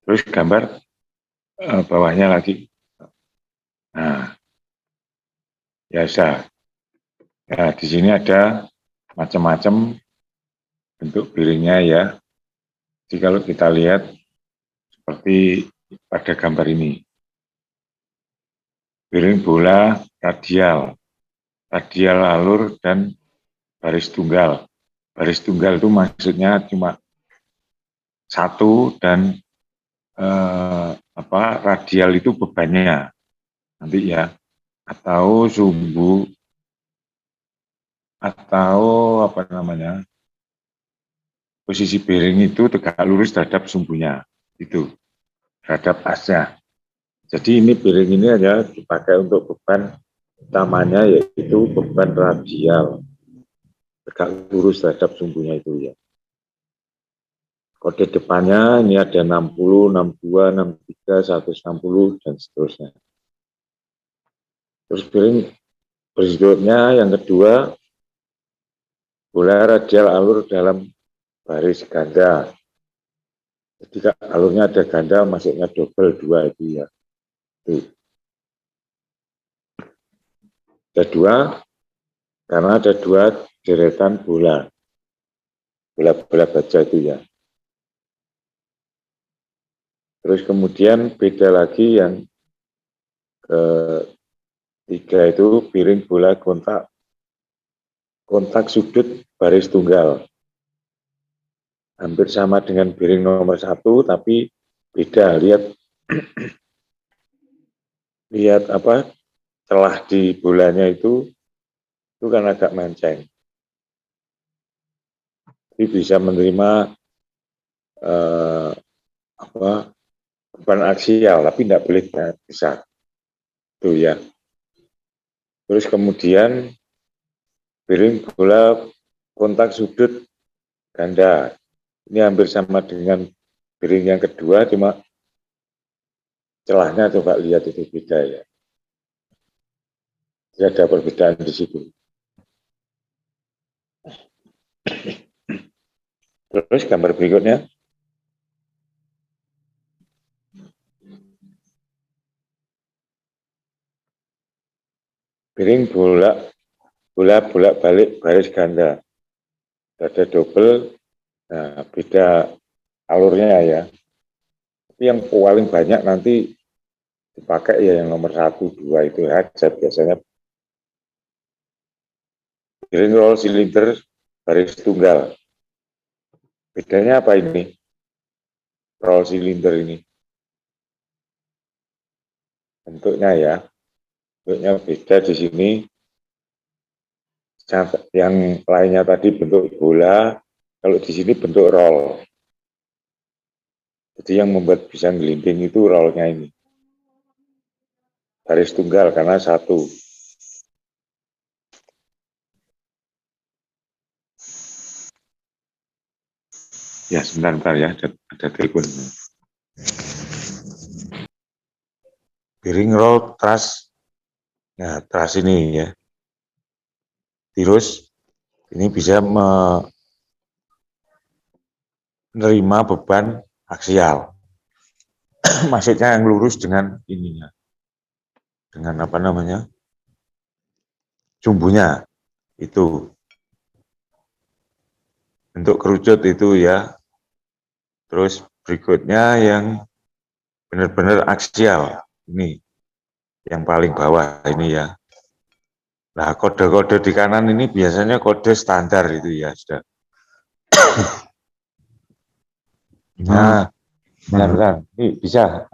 Terus gambar bawahnya lagi. Nah, biasa. Ya, di sini ada macam-macam bentuk piringnya ya. Jadi kalau kita lihat seperti pada gambar ini, piring bola radial, radial alur dan baris tunggal. Baris tunggal itu maksudnya cuma satu dan radial itu bebannya nanti ya, atau sumbu atau apa namanya, posisi piring itu tegak lurus terhadap sumbunya, itu terhadap asnya. Jadi ini piring ini hanya dipakai untuk beban utamanya, yaitu beban radial tegak lurus terhadap sumbunya itu ya. Kode depannya ini ada 60, 62, 63, 160 dan seterusnya. Terus piring berikutnya yang kedua, bola radial alur dalam baris ganda. Jadi alurnya ada ganda, masuknya double 2 itu ya. Tuh. Ada dua, karena ada dua deretan bola. Bola-bola baja itu ya. Terus kemudian beda lagi yang ketiga itu piring bola kontak sudut baris tunggal. Hampir sama dengan piring nomor 1, tapi beda. Lihat apa, celah di bolanya itu kan agak menceng. Jadi bisa menerima beban aksial, tapi tidak boleh besar. Itu ya. Terus kemudian piring bola kontak sudut ganda. Ini hampir sama dengan piring yang kedua, cuma celahnya coba lihat itu beda ya. Jadi ada perbedaan di situ. Terus gambar berikutnya. Piring bola balik baris ganda. Ada double, nah beda alurnya ya. Tapi yang paling banyak nanti dipakai ya yang nomor 1, 2 itu aja biasanya. Piring roll silinder baris tunggal. Bedanya apa ini? Roll silinder ini. Bentuknya ya. Bentuknya beda di sini. Yang lainnya tadi bentuk bola, kalau di sini bentuk roll. Jadi yang membuat bisa ngelinting itu rollnya ini. Baris tunggal karena 1. Ya sebentar ya, ada telepon. Piring roll truss. Nah, truss ini ya. Terus ini bisa menerima beban aksial. Maksudnya yang lurus dengan ininya. Dengan apa namanya? Sumbunya. Itu. Bentuk kerucut itu ya. Terus berikutnya yang benar-benar aksial. Ini. Yang paling bawah ini ya. Nah, kode-kode di kanan ini biasanya kode standar itu ya, sudah. Nah, bentar. Ini bisa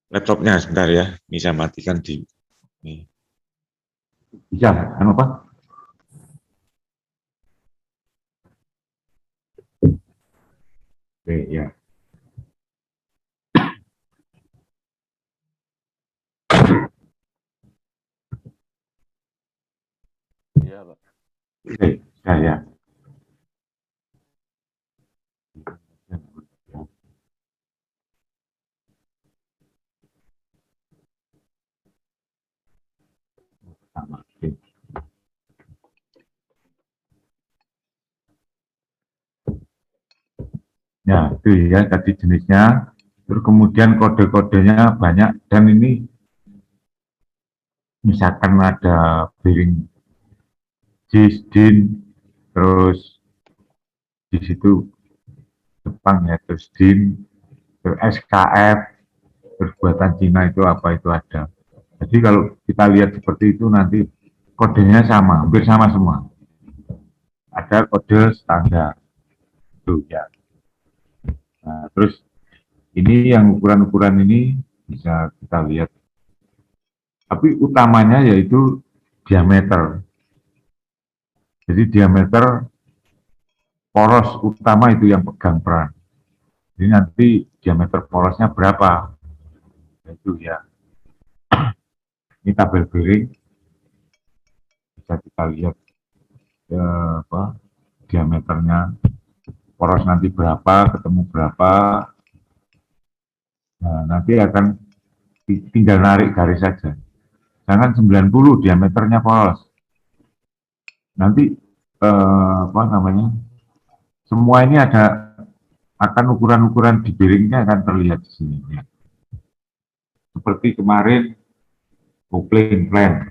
laptopnya sebentar ya. Bisa matikan di ini. Bisa Oke, ya. Iya, Pak. Oke, ya. Ya, itu ya tadi jenisnya. Terus kemudian kode-kodenya banyak dan ini misalkan ada bearing Cisdin, terus di situ Jepang ya, terus DIN, terus SKF, terus buatan Cina itu apa itu ada. Jadi kalau kita lihat seperti itu nanti kodenya sama, hampir sama semua. Ada kode standar itu ya. Nah, terus ini yang ukuran-ukuran ini bisa kita lihat. Tapi utamanya yaitu diameter. Jadi diameter poros utama itu yang pegang peran. Jadi nanti diameter porosnya berapa? Itu ya. Ini tabel bearing bisa kita lihat diameternya, poros nanti berapa, ketemu berapa. Nah, nanti akan tinggal narik garis saja. Jangan 90 diameternya poros. Nanti apa namanya? Semua ini akan ukuran-ukuran di bearingnya akan terlihat di sini. Ya. Seperti kemarin kopling plan.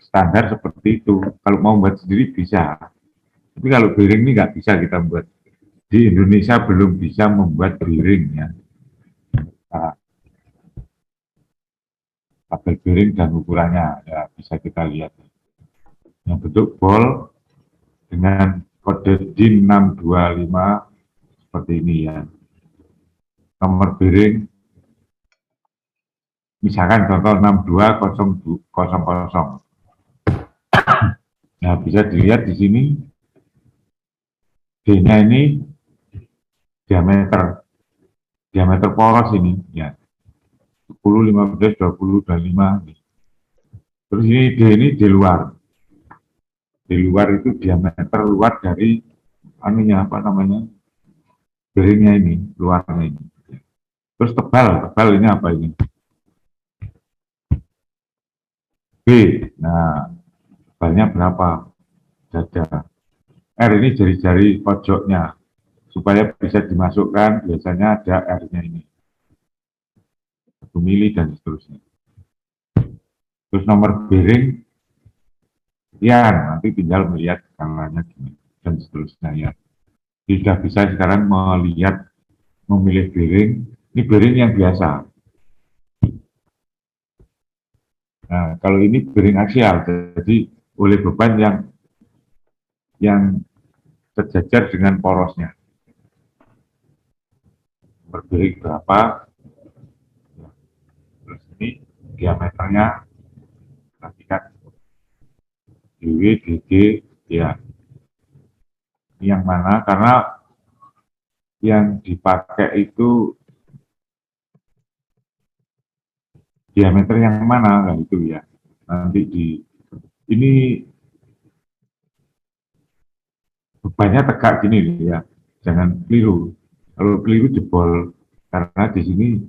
Standar seperti itu. Kalau mau buat sendiri bisa. Tapi kalau bearing ini nggak bisa kita buat. Di Indonesia belum bisa membuat bearing ya. Nah, tabel bearing dan ukurannya ya bisa kita lihat. Yang bentuk ball dengan kode DIN 625 seperti ini ya. Nomor bearing misalkan contoh 620000. Nah, bisa dilihat di sini D-nya ini diameter diameter poros ini ya. 10, 15, 20, 25. Terus ini D ini di luar. Di luar itu diameter luar dari anunya apa namanya? Bearingnya ini, luarnya ini. Terus tebal ini apa ini? B. Nah, tebalnya berapa? Dada. R ini jari-jari pojoknya. Supaya bisa dimasukkan, biasanya ada R-nya ini. 1 mili dan seterusnya. Terus nomor bearing, ya nanti tinggal melihat skalanya dan seterusnya ya. Sudah bisa sekarang melihat, memilih bearing. Ini bearing yang biasa. Nah, kalau ini bearing aksial, jadi oleh beban yang sejajar dengan porosnya. Bearing berapa? Terus ini diameternya, perhatikan DW, DG, ya. Ini yang mana? Karena yang dipakai itu diameter yang mana, nah itu ya. Nanti ini bebannya tegak gini ya, jangan keliru. Kalau keliru jebol karena di sini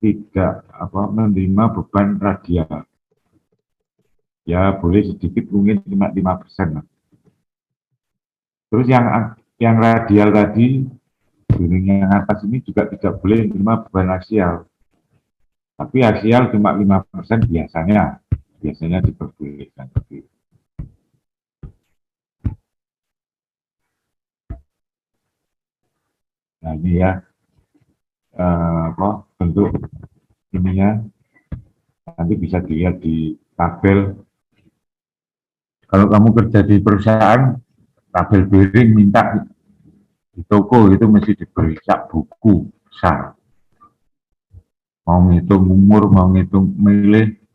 tidak menerima beban radial. Ya boleh sedikit mungkin cuma 5%. Terus yang radial tadi, bearing yang atas ini juga tidak boleh menerima beban aksial. Tapi aksial cuma 5% biasanya diperbolehkan. Nah ini ya bentuk ininya nanti bisa dilihat di tabel. Kalau kamu kerja di perusahaan, tabel bearing minta di toko itu mesti diberi sak buku besar. Mau ngitung umur, mau ngitung milih.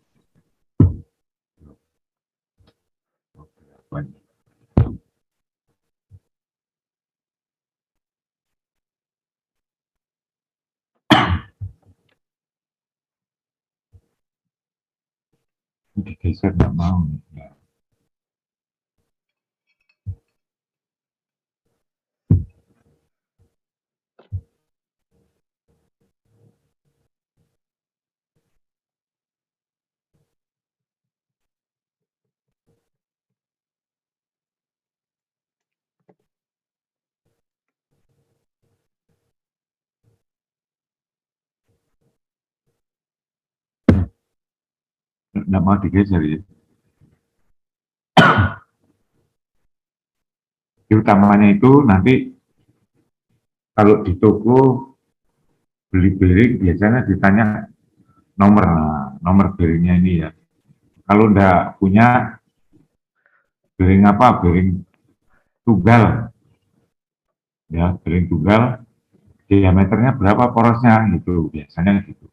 Digeser nggak mau. Ya. nggak mau digeser ya. Utamanya itu nanti kalau di toko beli piring biasanya ditanya nomor, nah, nomor piringnya ini ya. Kalau enggak punya piring apa, piring tunggal, ya piring tunggal, diameternya berapa porosnya gitu, biasanya gitu.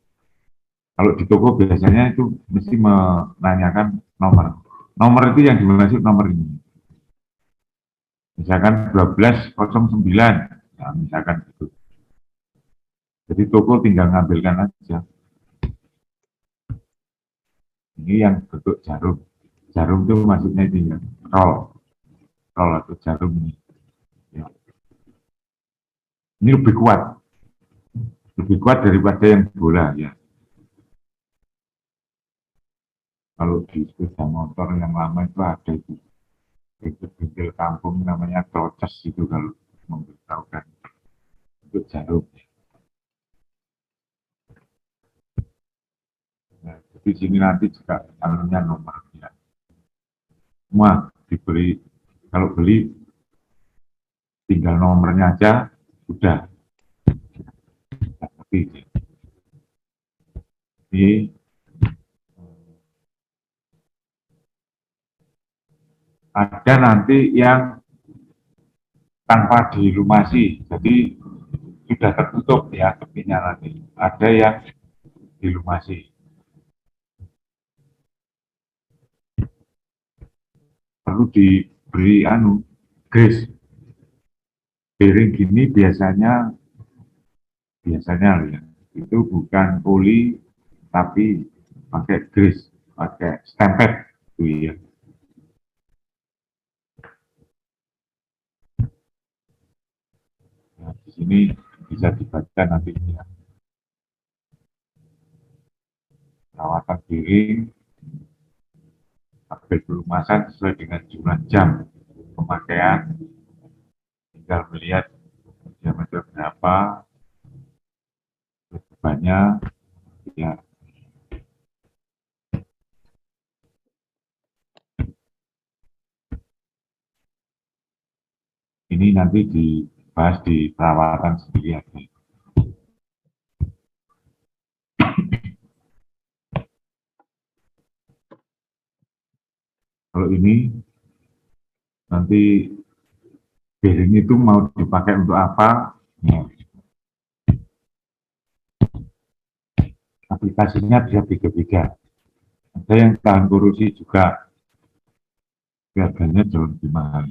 Kalau di toko biasanya itu mesti menanyakan nomor. Nomor itu yang dimaksud nomor ini. Misalkan 1209, nah, misalkan gitu. Jadi toko tinggal ngambilkan aja. Ini yang bentuk jarum. Jarum itu maksudnya itu ya, roll, roll atau jarum ini. Ya. Ini lebih kuat daripada yang bola ya. Kalau di sepeda motor yang lama itu ada itu bengkel kampung namanya troces itu kalau memberitahukan untuk jarum. Nah, di sini nanti juga alurnya nomor ya. Semua diberi, kalau beli tinggal nomornya aja udah. Tapi ini ada nanti yang tanpa dilumasi, jadi sudah tertutup ya tepinya nanti. Ada yang dilumasi, perlu diberi grease. Piring gini biasanya ya, itu bukan oli tapi pakai grease, pakai stempel itu ya. Nah, di sini bisa dibaca nanti ya. Perawatan piring, tabel pelumasan sesuai dengan jumlah jam pemakaian, tinggal melihat diameter berapa, banyak ya. Ini nanti dibahas di perawatan sendiri aja. Kalau ini nanti bearing itu mau dipakai untuk apa? Ya, aplikasinya bisa beda-beda. Ada yang tahan korupsi juga, harganya jauh lebih mahal.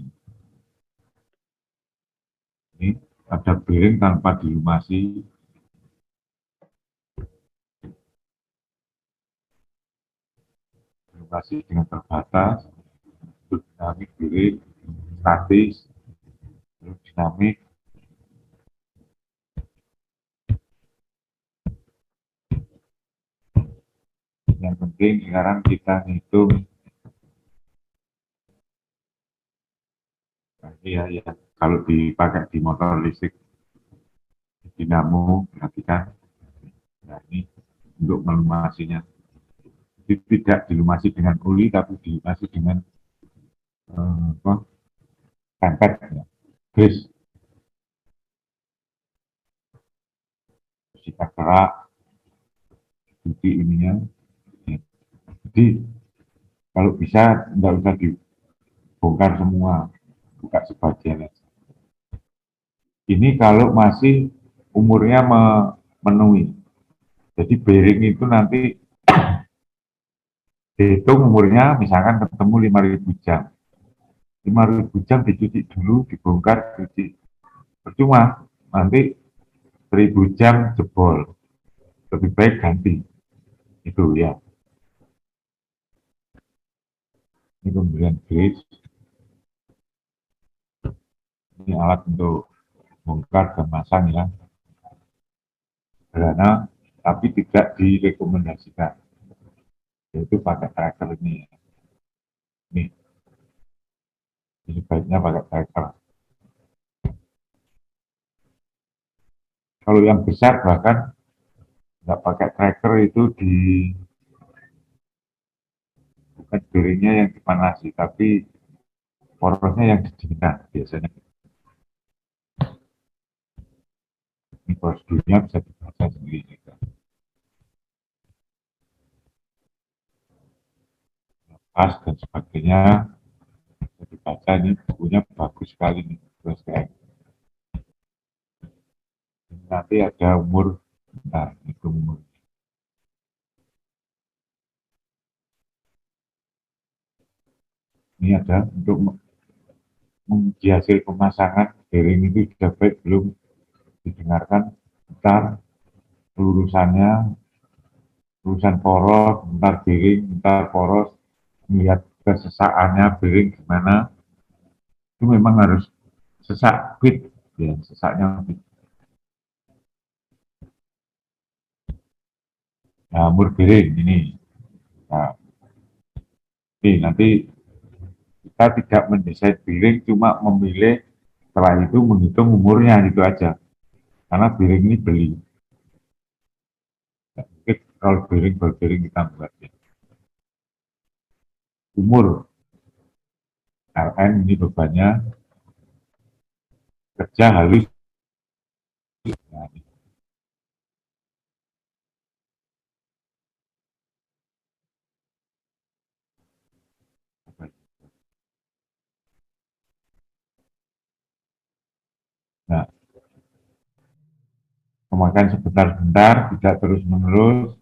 Ini ada bearing tanpa dilumasi, dilumasi dengan terbatas, dinamik bearing, statis, dinamik. Yang penting sekarang kita hitung ya, kalau dipakai di motor listrik dinamo berarti kan, nah ini untuk melumasinya. Jadi tidak dilumasi dengan oli tapi dilumasi dengan apa, tempet ya, grease, sikat kerak, cuci ininya ya. Jadi kalau bisa nggak usah dibongkar semua, buka sebagian aja. Ini kalau masih umurnya memenuhi. Jadi bearing itu nanti dihitung umurnya, misalkan ketemu 5.000 jam. 5.000 jam dicuci dulu, dibongkar, cuci. Percuma, nanti 1.000 jam jebol. Lebih baik ganti. Itu ya. Ini pemberian grease. Ini alat untuk bongkar dan masang ya. Sederhana, tapi tidak direkomendasikan. Yaitu pakai tracker ini ya. Ini baiknya pakai tracker. Kalau yang besar bahkan nggak pakai tracker itu bukan piringnya yang dipanasi, tapi porosnya yang didinginkan biasanya. Ini prosedurnya bisa dibaca sendiri juga. Pas dan sebagainya bisa dibaca, ini bukunya bagus sekali nih. Terus kayak nanti ada umur, nah itu umur. Ini ada untuk menguji hasil pemasangan piring itu sudah baik belum, didengarkan ntar lurusannya, lurusan poros, ntar piring, ntar poros, melihat kesesakannya piring gimana, itu memang harus sesak fit, ya sesaknya fit. Nah, umur piring ini, nah, ini nanti kita tidak mendesain piring, cuma memilih setelah itu menghitung umurnya gitu aja, karena piring ini beli. Nah, mungkin kalau piring berpiring kita buat ya. Umur LN ini bebannya, kerja halus, nah, nah, pemakaian sebentar-bentar, tidak terus-menerus,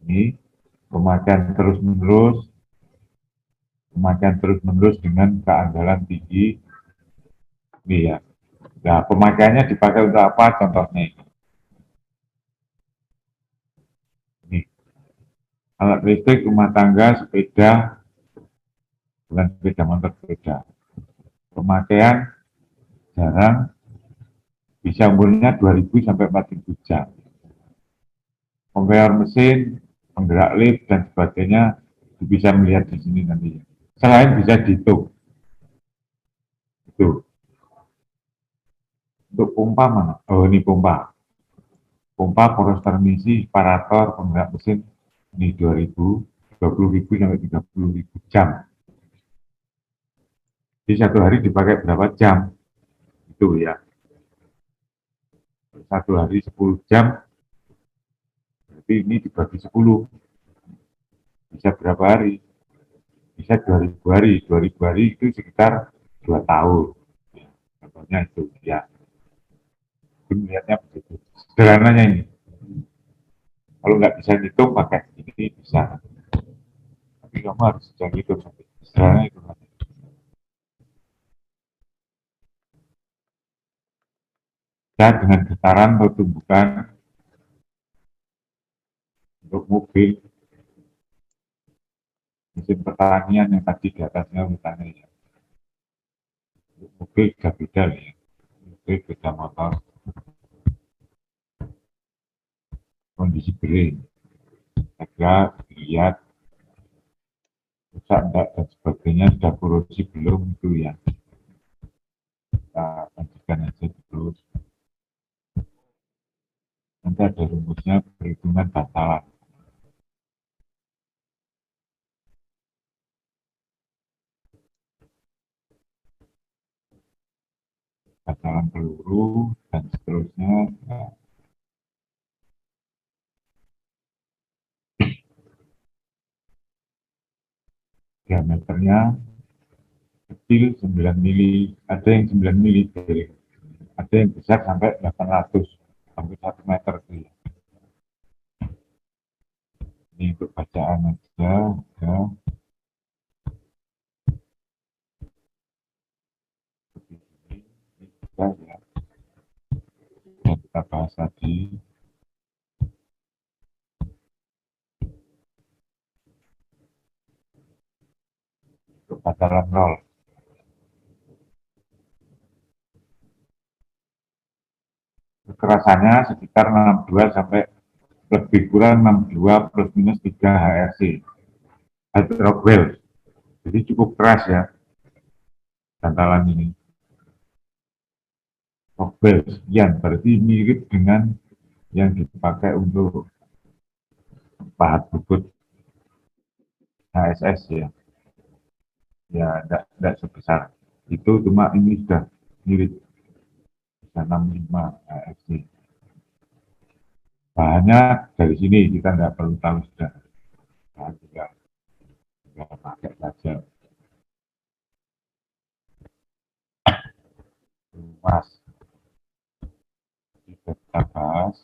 ini pemakaian terus-menerus, pemakaian terus-menerus dengan keandalan tinggi, ini ya. Nah, pemakaiannya dipakai untuk apa? Contohnya ini, alat listrik, rumah tangga, sepeda, bukan sepeda motor, sepeda. Pemakaian jarang, bisa umurnya 2000 sampai 4000 jam. Konveyor mesin, penggerak lift, dan sebagainya, bisa melihat di sini nanti. Selain bisa dihitung, itu. Untuk pompa mana? Oh, ini pompa. Pompa, poros transmisi, separator, penggerak mesin, ini 20.000 sampai 30.000 jam. Di satu hari dipakai berapa jam? Itu ya. Satu hari 10 jam, berarti ini dibagi 10. Bisa berapa hari? Bisa 2000 hari. 2000 hari itu sekitar 2 tahun. Ya, contohnya itu ya. Melihatnya begitu. Sederhananya ini. Kalau nggak bisa hitung pakai ini bisa. Tapi kamu harus bisa hitung. Sederhana itu. Ya, dengan getaran atau tumbukan untuk mobil, mesin pertanian yang tadi di atasnya urutannya ya. Untuk mobil sudah beda ya. Mobil beda motor, kondisi brake, tegak, dilihat, rusak enggak dan sebagainya, sudah korosi belum itu ya. Kita lanjutkan aja terus. Nanti ada rumusnya perhitungan batalan. Batalan peluru dan seterusnya. Ya, diameternya kecil 9 mili, ada yang 9 mili, ada yang besar sampai 800 sampai 1 meter. Ini untuk bacaan aja ya. Seperti ini juga ya, yang kita bahas tadi. Untuk batalan roll, kekerasannya sekitar 62 sampai lebih kurang 62 plus minus 3 HRC, Hard Rock Well. Jadi cukup keras ya bantalan ini. Rockwell sekian, berarti mirip dengan yang dipakai untuk pahat bubut. HSS ya, ya tidak sebesar itu, cuma ini sudah mirip, sudah 65 HFC. Bahannya dari sini kita nggak perlu tahu, sudah bahan juga pakai saja. Mas, kita bahas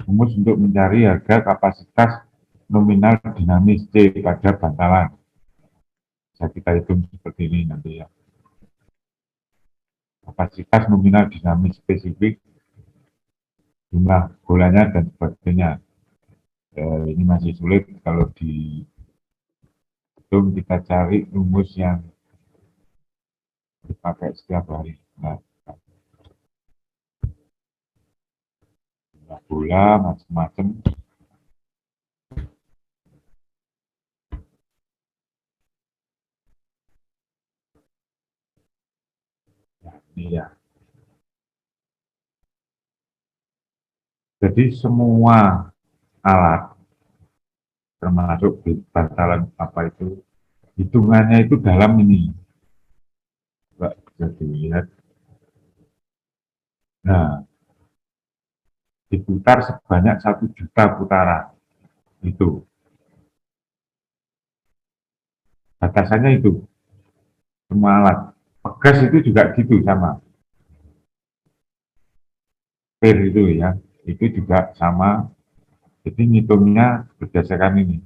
rumus untuk mencari harga kapasitas nominal dinamis C pada bantalan. Bisa kita hitung seperti ini nanti ya. Kapasitas nominal dinamis spesifik, jumlah bolanya dan sebagainya. Ini masih sulit kalau dihitung, kita cari rumus yang dipakai setiap hari. Nah, jumlah bola macam-macam. Nah, ini ya. Jadi semua alat, termasuk bantalan apa itu, hitungannya itu dalam ini. Coba bisa dilihat. Nah, diputar sebanyak 1 juta putaran. Itu. Batasannya itu. Semua alat. Pegas itu juga gitu sama. Per itu ya. Itu juga sama. Jadi ngitungnya berdasarkan ini.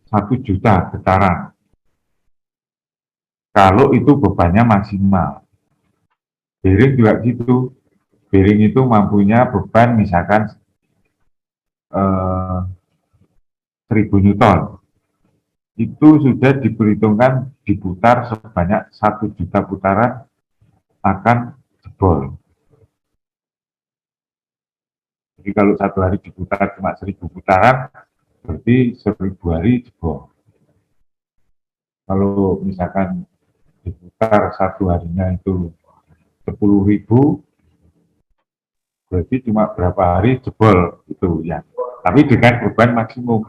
1 juta getaran. Kalau itu bebannya maksimal. Bearing juga gitu. Bearing itu mampunya beban misalkan 1000 Newton. Itu sudah diperhitungkan diputar sebanyak 1 juta putaran akan jebol. Jadi kalau satu hari diputar cuma 1000 putaran, berarti 1000 hari jebol. Kalau misalkan diputar satu harinya itu 10.000, berarti cuma berapa hari jebol itu ya. Tapi dengan beban maksimum.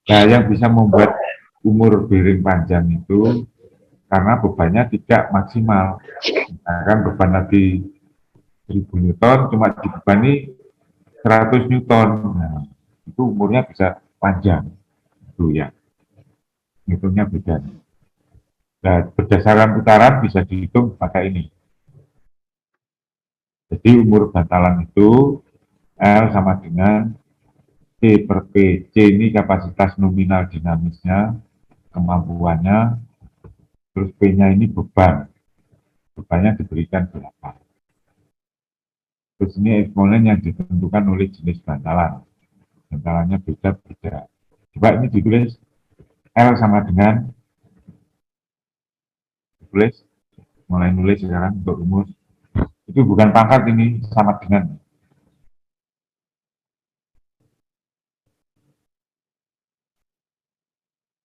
Nah, yang bisa membuat umur bearing panjang itu karena bebannya tidak maksimal. Nah, kan beban lagi 1000 Newton cuma dibebani 100 Newton. Nah, itu umurnya bisa panjang. Itu ya. Hitungnya beda. Nah, berdasarkan putaran bisa dihitung pakai ini. Jadi umur bantalan itu L sama dengan C per P. C ini kapasitas nominal dinamisnya, kemampuannya, terus P-nya ini beban. Bebannya diberikan berapa. Terus ini eksponen yang ditentukan oleh jenis bantalan. Bantalannya beda-beda. Coba ini ditulis L sama dengan, ditulis, mulai nulis sekarang untuk rumus. Itu bukan pangkat, ini sama dengan.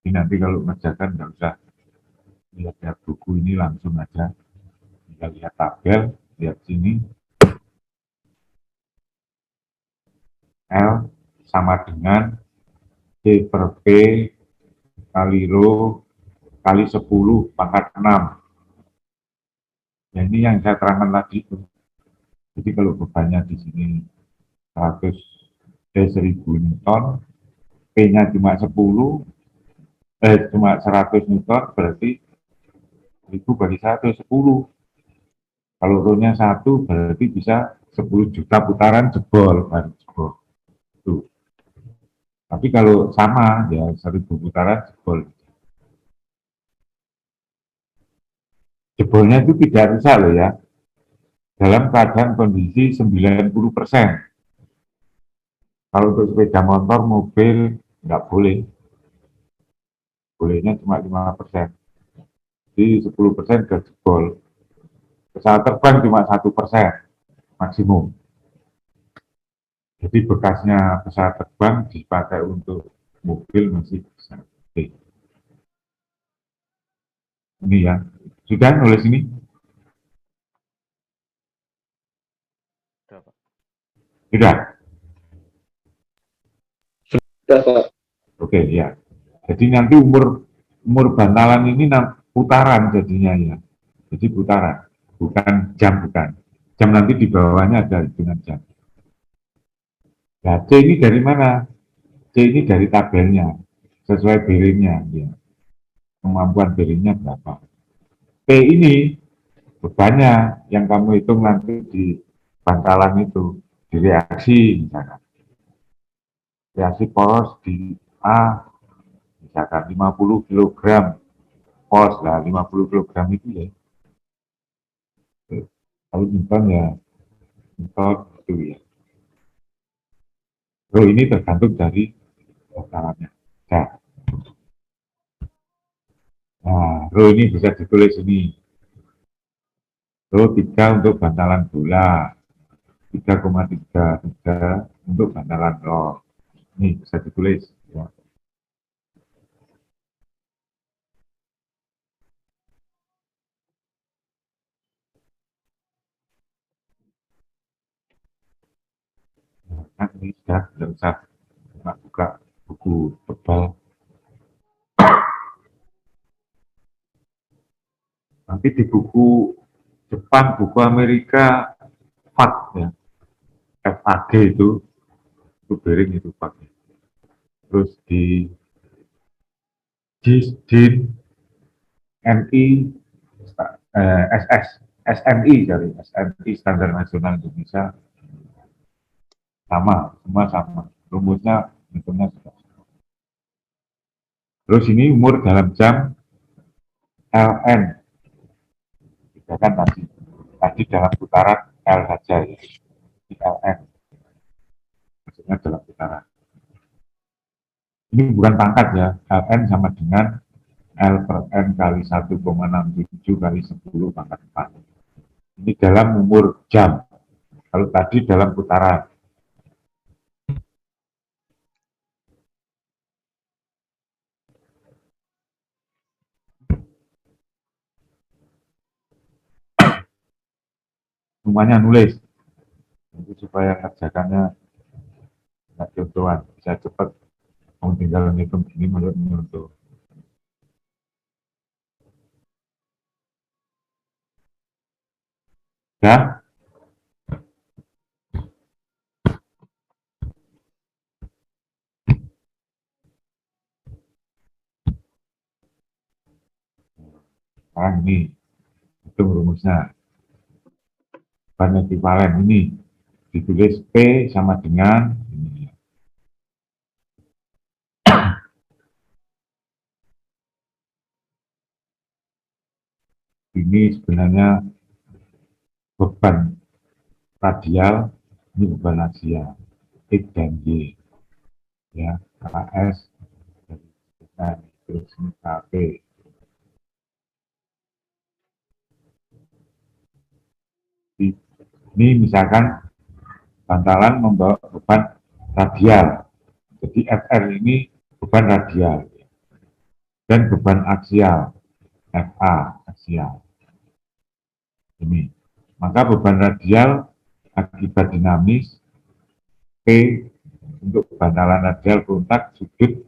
Ini nanti kalau mengerjakan nggak usah lihat-lihat buku, ini langsung aja. Tinggal lihat tabel, lihat sini. L sama dengan C per P kali rho kali 10 pangkat 6. Ya, ini yang saya terangkan tadi. Jadi kalau bebannya di sini 100 1000 Newton, P-nya cuma 10, cuma 100 Newton, berarti 1000 bagi 1, 10. Kalau rho-nya 1, berarti bisa 10 juta putaran jebol, baru jebol. Tuh. Tapi kalau sama, ya 1000 putaran jebol. Jebolnya itu tidak rusak loh ya, dalam keadaan kondisi 90%. Kalau untuk sepeda motor, mobil, nggak boleh. Bolehnya cuma 5%. Jadi 10% ke jebol. Pesawat terbang cuma 1% maksimum. Jadi bekasnya pesawat terbang dipakai untuk mobil masih bisa. Oke. Ini ya. Sudah nulis ini? Tidak. Sudah, Pak. Oke, ya. Jadi nanti umur umur bantalan ini putaran jadinya ya. Jadi putaran, bukan jam, bukan. Jam nanti di bawahnya ada hitungan jam. Nah, C ini dari mana? C ini dari tabelnya, sesuai bearingnya. Ya. Kemampuan bearingnya berapa. P ini bebannya yang kamu hitung nanti di bantalan itu, di reaksi misalkan. Reaksi poros di A, misalkan 50 kg pos lah, 50 kg itu ya. Kalau Newton ya, Newton itu ya. Rho ini tergantung dari bantalannya. Nah, rho ini bisa ditulis ini. Rho 3 untuk bantalan bola, 3,33 untuk bantalan roll. Ini bisa ditulis. Ya. Nah, ini sudah tidak usah buka buku tebal. Nanti di buku Jepang, buku Amerika, FAG ya, FAG itu bearing itu FAG. Terus di DIN, NI, SS, SNI dari SNI Standar Nasional Indonesia sama, semua sama. Rumusnya hitungnya sudah. Terus ini umur dalam jam LN, ya kan tadi dalam putaran L saja ya, di LN, maksudnya dalam putaran. Ini bukan pangkat ya, LN sama dengan L per N kali 1,67 kali 10 pangkat 4. Ini dalam umur jam, kalau tadi dalam putaran. Semuanya nulis, nanti supaya kerjakannya nggak contohan, bisa cepat. Mau tinggal ngitung gini menurut menurut. Ya, sekarang ini hitung rumusnya. Bahan ekivalen ini ditulis P sama dengan ini sebenarnya beban radial, ini beban aksial, X dan Y, ya, KS, dan terus ini KP. Ini misalkan bantalan membawa beban radial, jadi FR ini beban radial, dan beban aksial, FA aksial. Ini. Maka beban radial akibat dinamis P untuk bantalan radial kontak sudut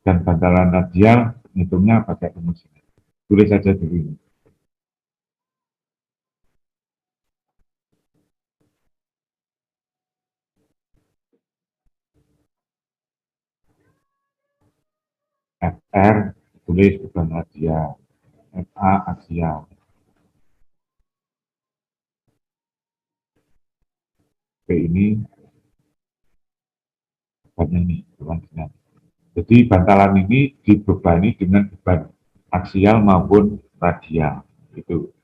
dan bantalan radial hitungnya pakai rumus ini. Tulis saja dulu ini. FR tulis beban radial, FA aksial. P ini bebannya ini, beban dinamis. Jadi bantalan ini dibebani dengan beban aksial maupun radial. Itu.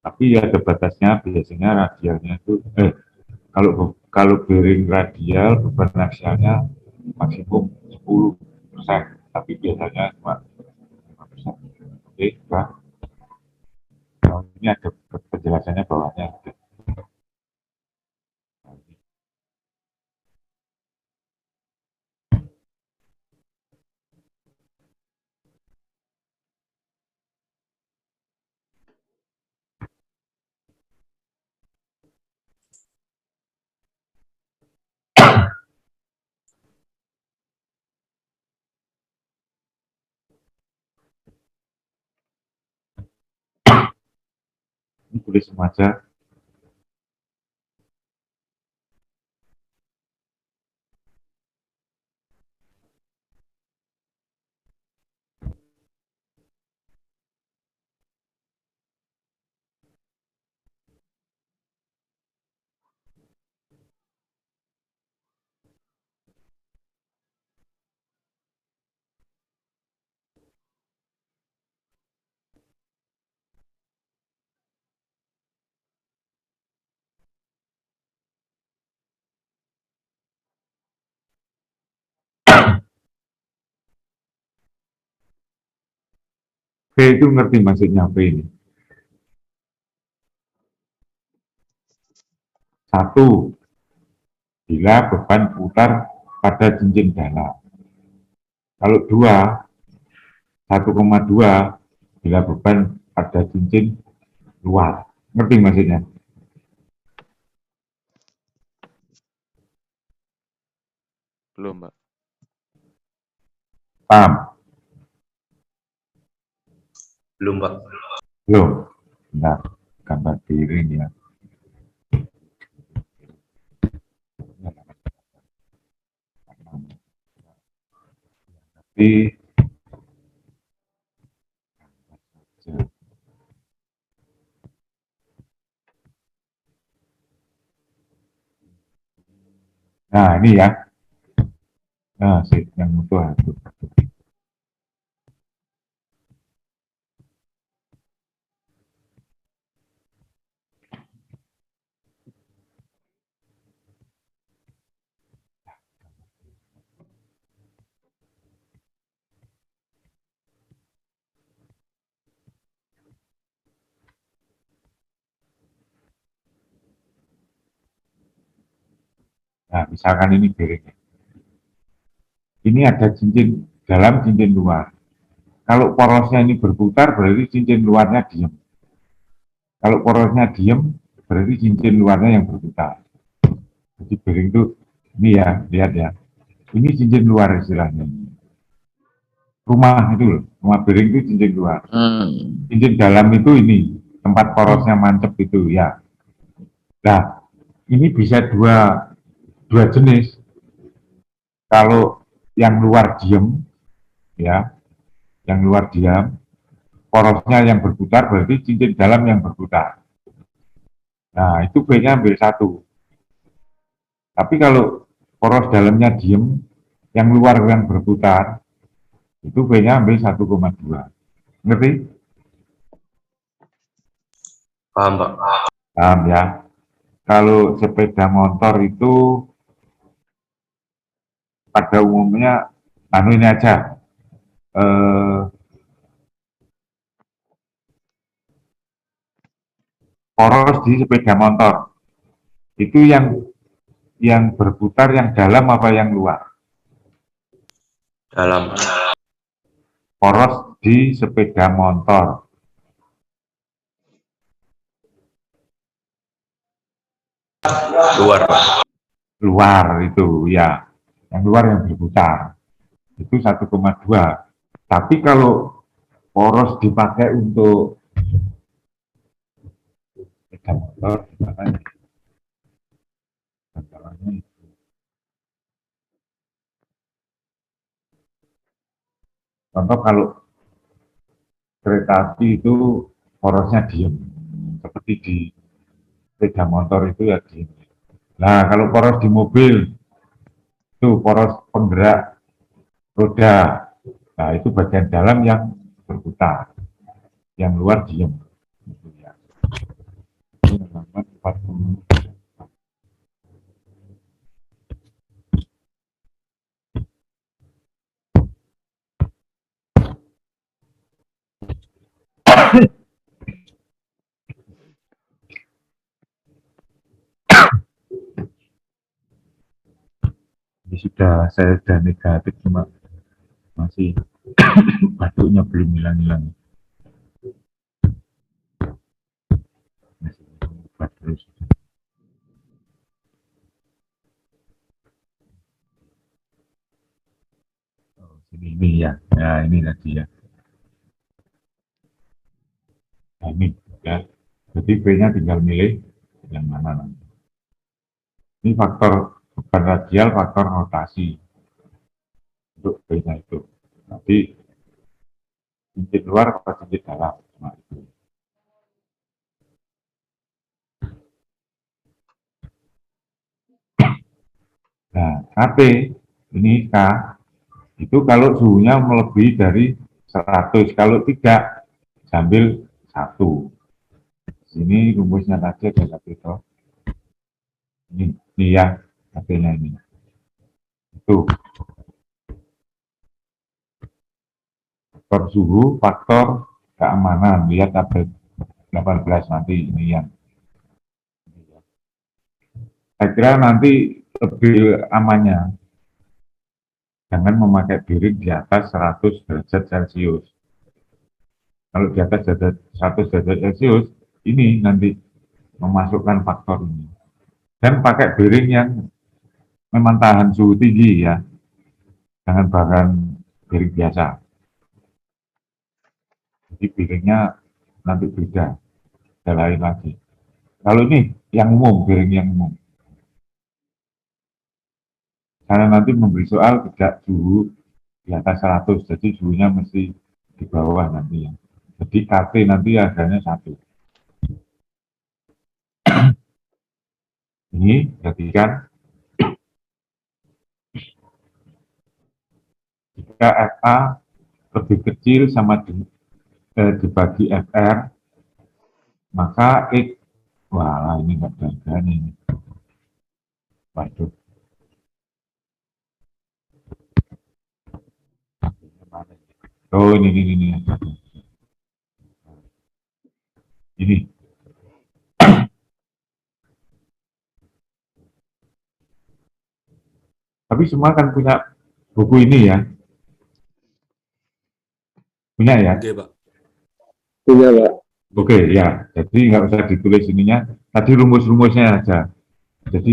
Tapi ya ada batasnya, biasanya radialnya itu kalau kalau bearing radial beban aksialnya maksimum 10%, tapi biasanya cuma 5%. Oke, Pak. Nah, ini ada penjelasannya bawahnya. Boleh semua aja. V itu ngerti maksudnya V ini. Satu, bila beban putar pada cincin dalam. Kalau dua, 1,2 bila beban pada cincin luar. Ngerti maksudnya? Belum, Pak. Paham? Belum, Pak. Belum. Bentar, gambar piring ya. Tapi nah ini ya. Nah, yang mutu itu. Nah, misalkan ini piring. Ini ada cincin dalam, cincin luar. Kalau porosnya ini berputar, berarti cincin luarnya diem. Kalau porosnya diem, berarti cincin luarnya yang berputar. Jadi piring itu, ini ya, lihat ya. Ini cincin luar istilahnya. Rumah itu loh, rumah piring itu cincin luar. Cincin dalam itu ini, tempat porosnya mancep itu ya. Nah, ini bisa dua jenis. Kalau yang luar diem, ya, yang luar diam, porosnya yang berputar berarti cincin dalam yang berputar. Nah, itu B-nya ambil satu. Tapi kalau poros dalamnya diem, yang luar yang berputar, itu B-nya ambil 1,2. Ngerti? Paham, Pak. Paham ya? Kalau sepeda motor itu pada umumnya, anu ini aja, poros di sepeda motor itu yang berputar yang dalam apa yang luar? Dalam. Poros di sepeda motor. Luar, Pak. Luar itu ya, yang luar yang berputar itu 1,2. Tapi kalau poros dipakai untuk sepeda motor, gimana? Contoh kalau kereta api itu porosnya diem, seperti di sepeda motor itu ya diem. Nah, kalau poros di mobil itu poros penggerak roda. Nah, itu bagian dalam yang berputar, yang luar diem. Gitu ya. Ini namanya 40. Ini saya sudah negatif, cuma masih batuknya belum hilang-hilang. Masih obat terus. Oh, ini ya. Nah, ini tadi ya. Nah, ini ya. Jadi B-nya tinggal milih yang mana nanti. Ini faktor beban radial, faktor rotasi untuk B-nya itu. Nanti cincin luar atau cincin dalam. Nah, itu. Nah, KT ini K itu kalau suhunya melebihi dari 100, kalau tidak sambil 1. Sini rumusnya tadi ada itu. Ini ya, KT-nya ini. Itu faktor suhu, faktor keamanan. Lihat tabel 18 nanti ini yang. Saya kira nanti lebih amannya jangan memakai piring di atas 100 derajat Celcius. Kalau di atas 100 derajat Celcius, ini nanti memasukkan faktor ini. Dan pakai piring yang memang tahan suhu tinggi ya, jangan bahan piring biasa. Jadi piringnya nanti beda, ada lain lagi. Kalau ini yang umum, piring yang umum. Karena nanti memberi soal tidak suhu di atas 100, jadi suhunya mesti di bawah nanti ya. Jadi KT nanti harganya 1. Ini perhatikan, jika FA lebih kecil sama dibagi FR, maka X, wah ini nggak ada ini. Waduh. Oh ini. Ini. Tapi semua kan punya buku ini ya. Punya ya? Oke, Pak. Punya, Pak. Oke, ya. Jadi nggak usah ditulis ininya. Tadi rumus-rumusnya aja. Jadi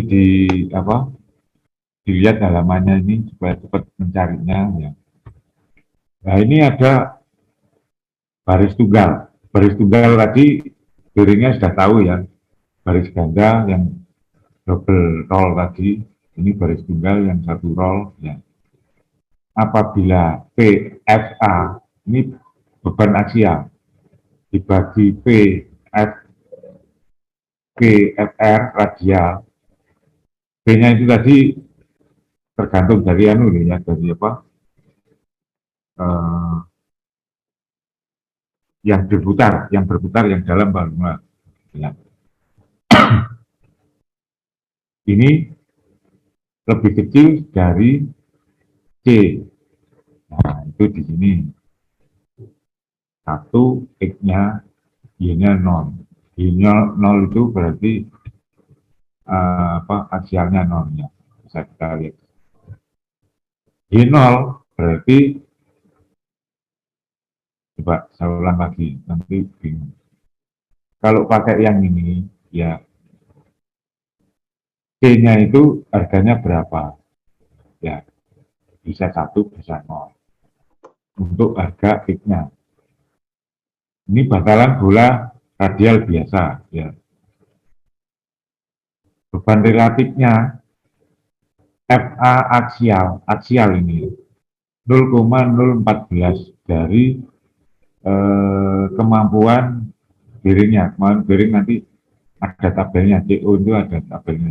dilihat halamannya ini supaya cepat mencarinya ya. Nah ini ada baris tunggal. Baris tunggal tadi piringnya sudah tahu ya. Baris ganda yang double roll tadi, ini baris tunggal yang satu roll ya. Apabila PFA ini beban aksial dibagi PFR radial, B-nya itu tadi tergantung dari dari apa? Yang berputar yang dalam bangunan. Ya. Ini lebih kecil dari C. Nah, itu di sini. 1, X-nya, Y-nya 0. Y-nya 0 itu berarti aksialnya 0 ya. Bisa kita lihat. Y0 berarti, coba saya ulang lagi, nanti bingung. Kalau pakai yang ini, ya C-nya itu harganya berapa? Ya, bisa 1, bisa 0. Untuk harga X-nya. Ini bakalan bola radial biasa. Ya. Beban relatifnya FA aksial ini 0,014 dari kemampuan piringnya. Kemampuan piring nanti ada tabelnya, CO itu ada tabelnya.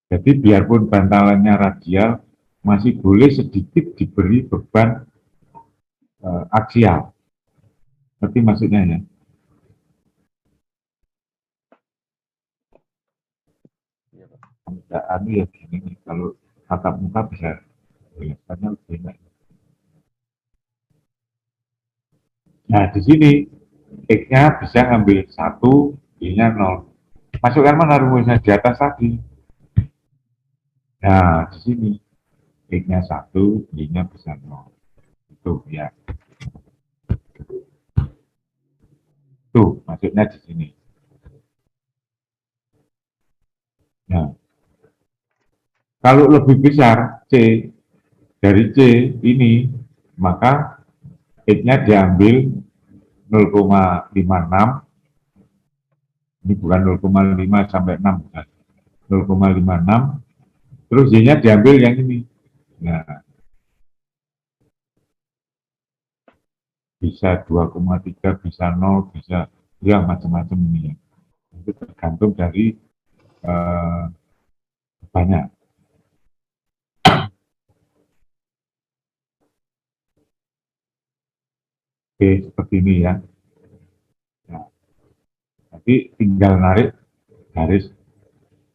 Jadi biarpun bantalannya radial, masih boleh sedikit diberi beban aksial. Berarti maksudnya ya. Anu ya gini, kalau tatap muka bisa kelihatannya lebih enak. Nah di sini X-nya bisa ngambil 1, Y-nya 0. Masukkan mana rumusnya di atas tadi. Nah di sini X-nya 1, Y-nya bisa 0. Itu ya. Tuh maksudnya di sini. Nah kalau lebih besar C dari C ini, maka X-nya diambil 0,56, Ini bukan 0,5 sampai 6, bukan. 0,56, terus Y-nya diambil yang ini. Nah, bisa 2,3, bisa 0, bisa ya macam-macam ini ya. Itu tergantung dari banyak. Oke, seperti ini ya. Nah, tapi tinggal narik garis.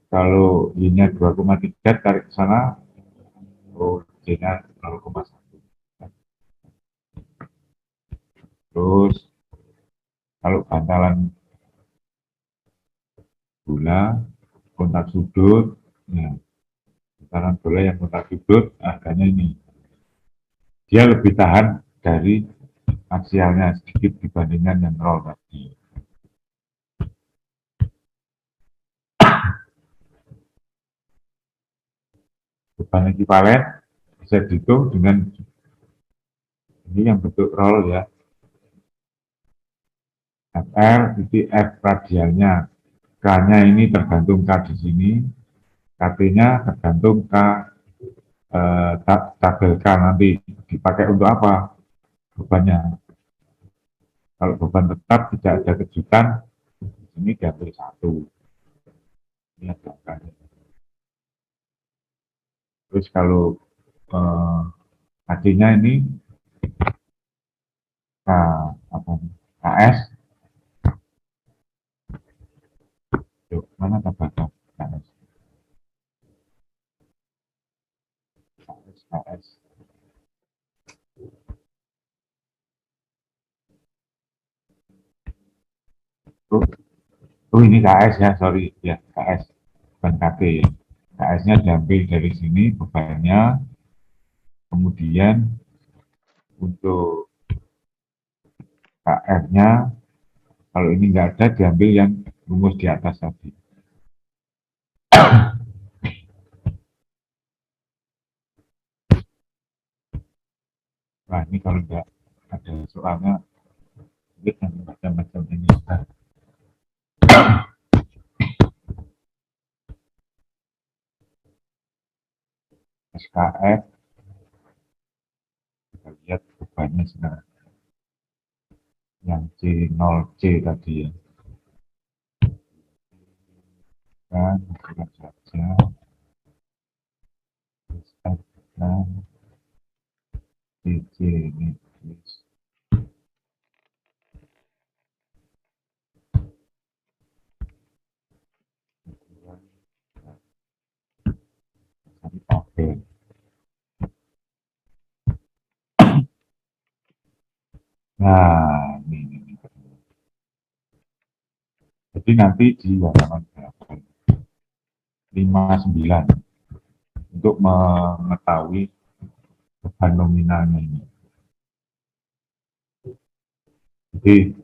Kalau Y-nya 2,3 tarik ke sana, Y-nya 0,1. Terus kalau bantalan bola, kontak sudut, ya, bantalan bola yang kontak sudut, harganya ini. Dia lebih tahan dari aksialnya sedikit dibandingkan yang roll tadi. Beban ekivalen bisa dihitung dengan ini yang bentuk roll ya. FR itu F radialnya, K-nya ini tergantung K di sini, KT-nya tergantung K tabel K nanti dipakai untuk apa bebannya. Kalau beban tetap tidak ada kejutan, ini diambil 1. Ini ada angkanya. Terus kalau KC-nya ini KS, mana tabel KS? KS. Ini KS ya, sorry ya, KS bukan KT ya. KS-nya diambil dari sini bebannya, kemudian untuk KR-nya kalau ini nggak ada diambil yang rumus di atas tadi. Nah ini kalau nggak ada soalnya mungkin macam-macam ini. SKF kita lihat bebannya sekarang yang C0C tadi ya kan bukan saja SKF dan CC ini tabel. Nah ini. Jadi nanti di halaman 59 untuk mengetahui beban nominalnya ini. Jadi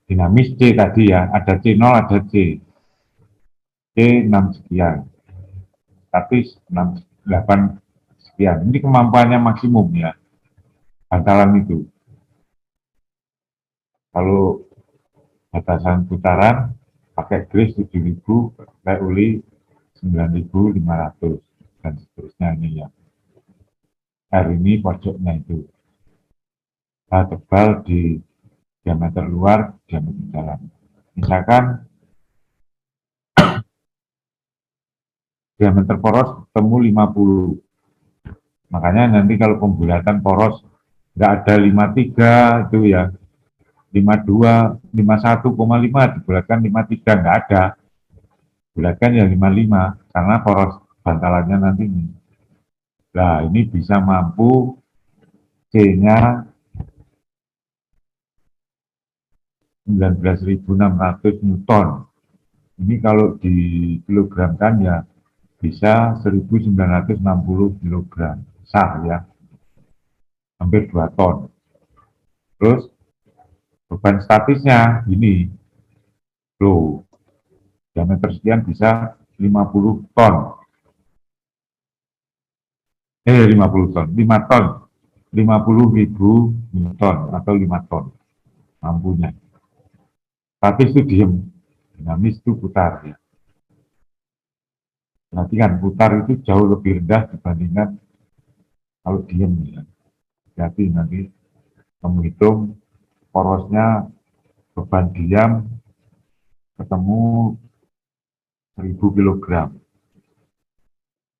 dinamis C tadi ya, ada C0, ada C. C 6 sekian. Tapi 8 sekian. Ini kemampuannya maksimum ya. Bantalan itu. Kalau batasan putaran pakai grease 7.000, pakai uli 9.500 dan seterusnya ini ya. R ini pojoknya itu. Nah, tebal di diameter luar, diameter dalam. Misalkan diameter poros ketemu 50. Makanya nanti kalau pembulatan poros nggak ada 53 itu ya. 52, 51,5 dibulatkan 53 nggak ada. Bulatkan ya 55 karena poros bantalannya nanti ini. Nah, ini bisa mampu C-nya 19.600 Newton. Ini kalau di kilogramkan ya bisa 1.960 kilogram. Sah ya. Hampir 2 ton. Terus beban statisnya ini. Loh, diameter sekian bisa 50 ton. 50 ton. 5 ton. 50.000 Newton atau 5 ton mampunya. Statis itu diem. dinamis itu putar ya. Berarti kan putar itu jauh lebih rendah dibandingkan kalau diem ya. Jadi nanti menghitung porosnya beban diam ketemu 1000 kilogram.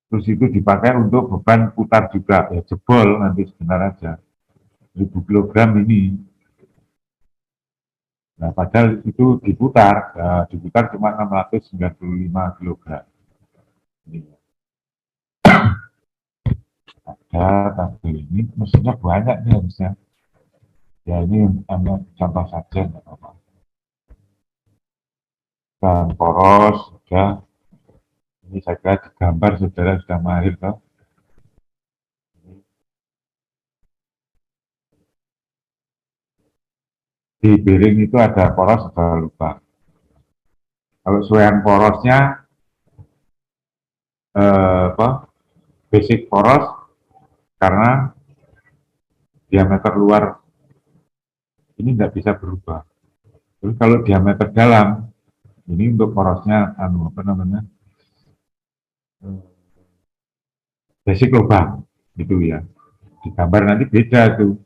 Terus itu dipakai untuk beban putar juga, ya jebol nanti sebentar aja. 1000 kilogram ini. Nah, padahal itu diputar cuma 695 kilogram. Ini. Ada tabel ini, mestinya banyak nih harusnya. Ya ini hanya contoh saja, nggak apa-apa. Dan poros sudah, ini saya kira di gambar saudara sudah mahir toh. Di piring itu ada poros, sudah lupa. Kalau suaian porosnya basic poros karena diameter luar ini nggak bisa berubah. Terus kalau diameter dalam ini untuk porosnya basic lubang gitu ya. Di gambar nanti beda tuh.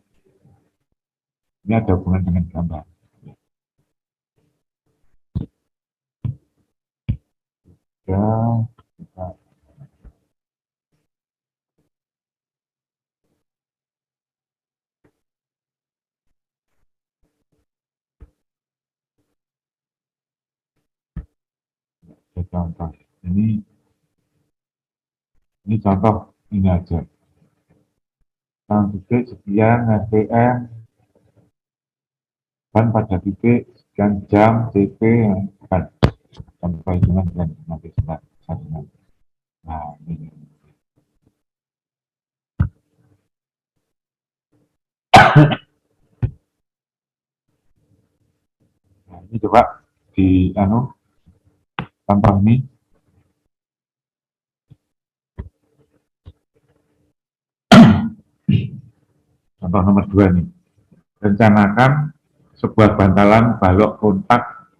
Ini ada hubungan dengan gambar. Ya, kita contoh. Ini contoh ini aja. Titik sekian RPM dan pada titik sekian jam CP kan contoh hitungan dan nanti satu. Nah ini. Nah, ini coba di contoh ini. Contoh nomor 2 nih. Rencanakan sebuah bantalan balok kontak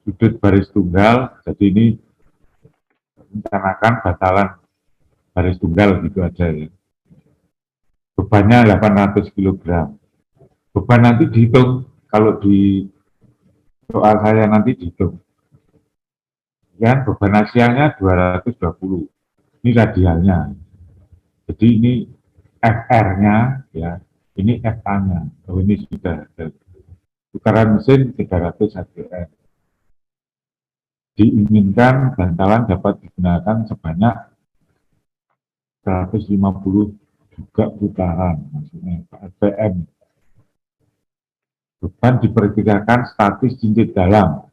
sudut baris tunggal. Jadi ini rencanakan bantalan baris tunggal gitu aja ya. Bebannya 800 kg. Beban nanti dihitung kalau di soal saya nanti dihitung. Ya, beban aksialnya 220. Ini radialnya. Jadi ini FR-nya ya, ini FA-nya. Oh, ini sudah ada. Putaran mesin 300 HPR. Diinginkan bantalan dapat digunakan sebanyak 150 juga putaran, maksudnya RPM. Beban diperkirakan statis cincin dalam.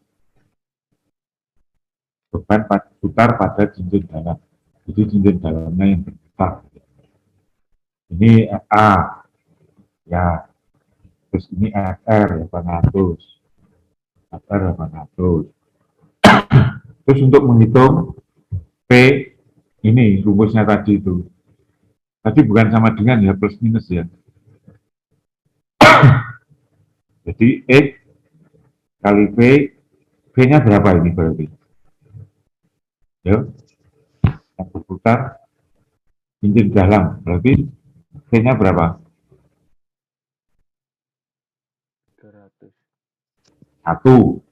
Beban putar pada cincin dalam. Jadi cincin dalamnya yang berputar. Ini FA, ya. Terus ini FR 800. FR 800. Terus untuk menghitung P, ini rumusnya tadi itu. Tadi bukan sama dengan ya, plus minus ya. Jadi X kali V, V-nya berapa ini berarti? Ya, yang berputar cincin dalam, berarti V-nya berapa? 300. 1.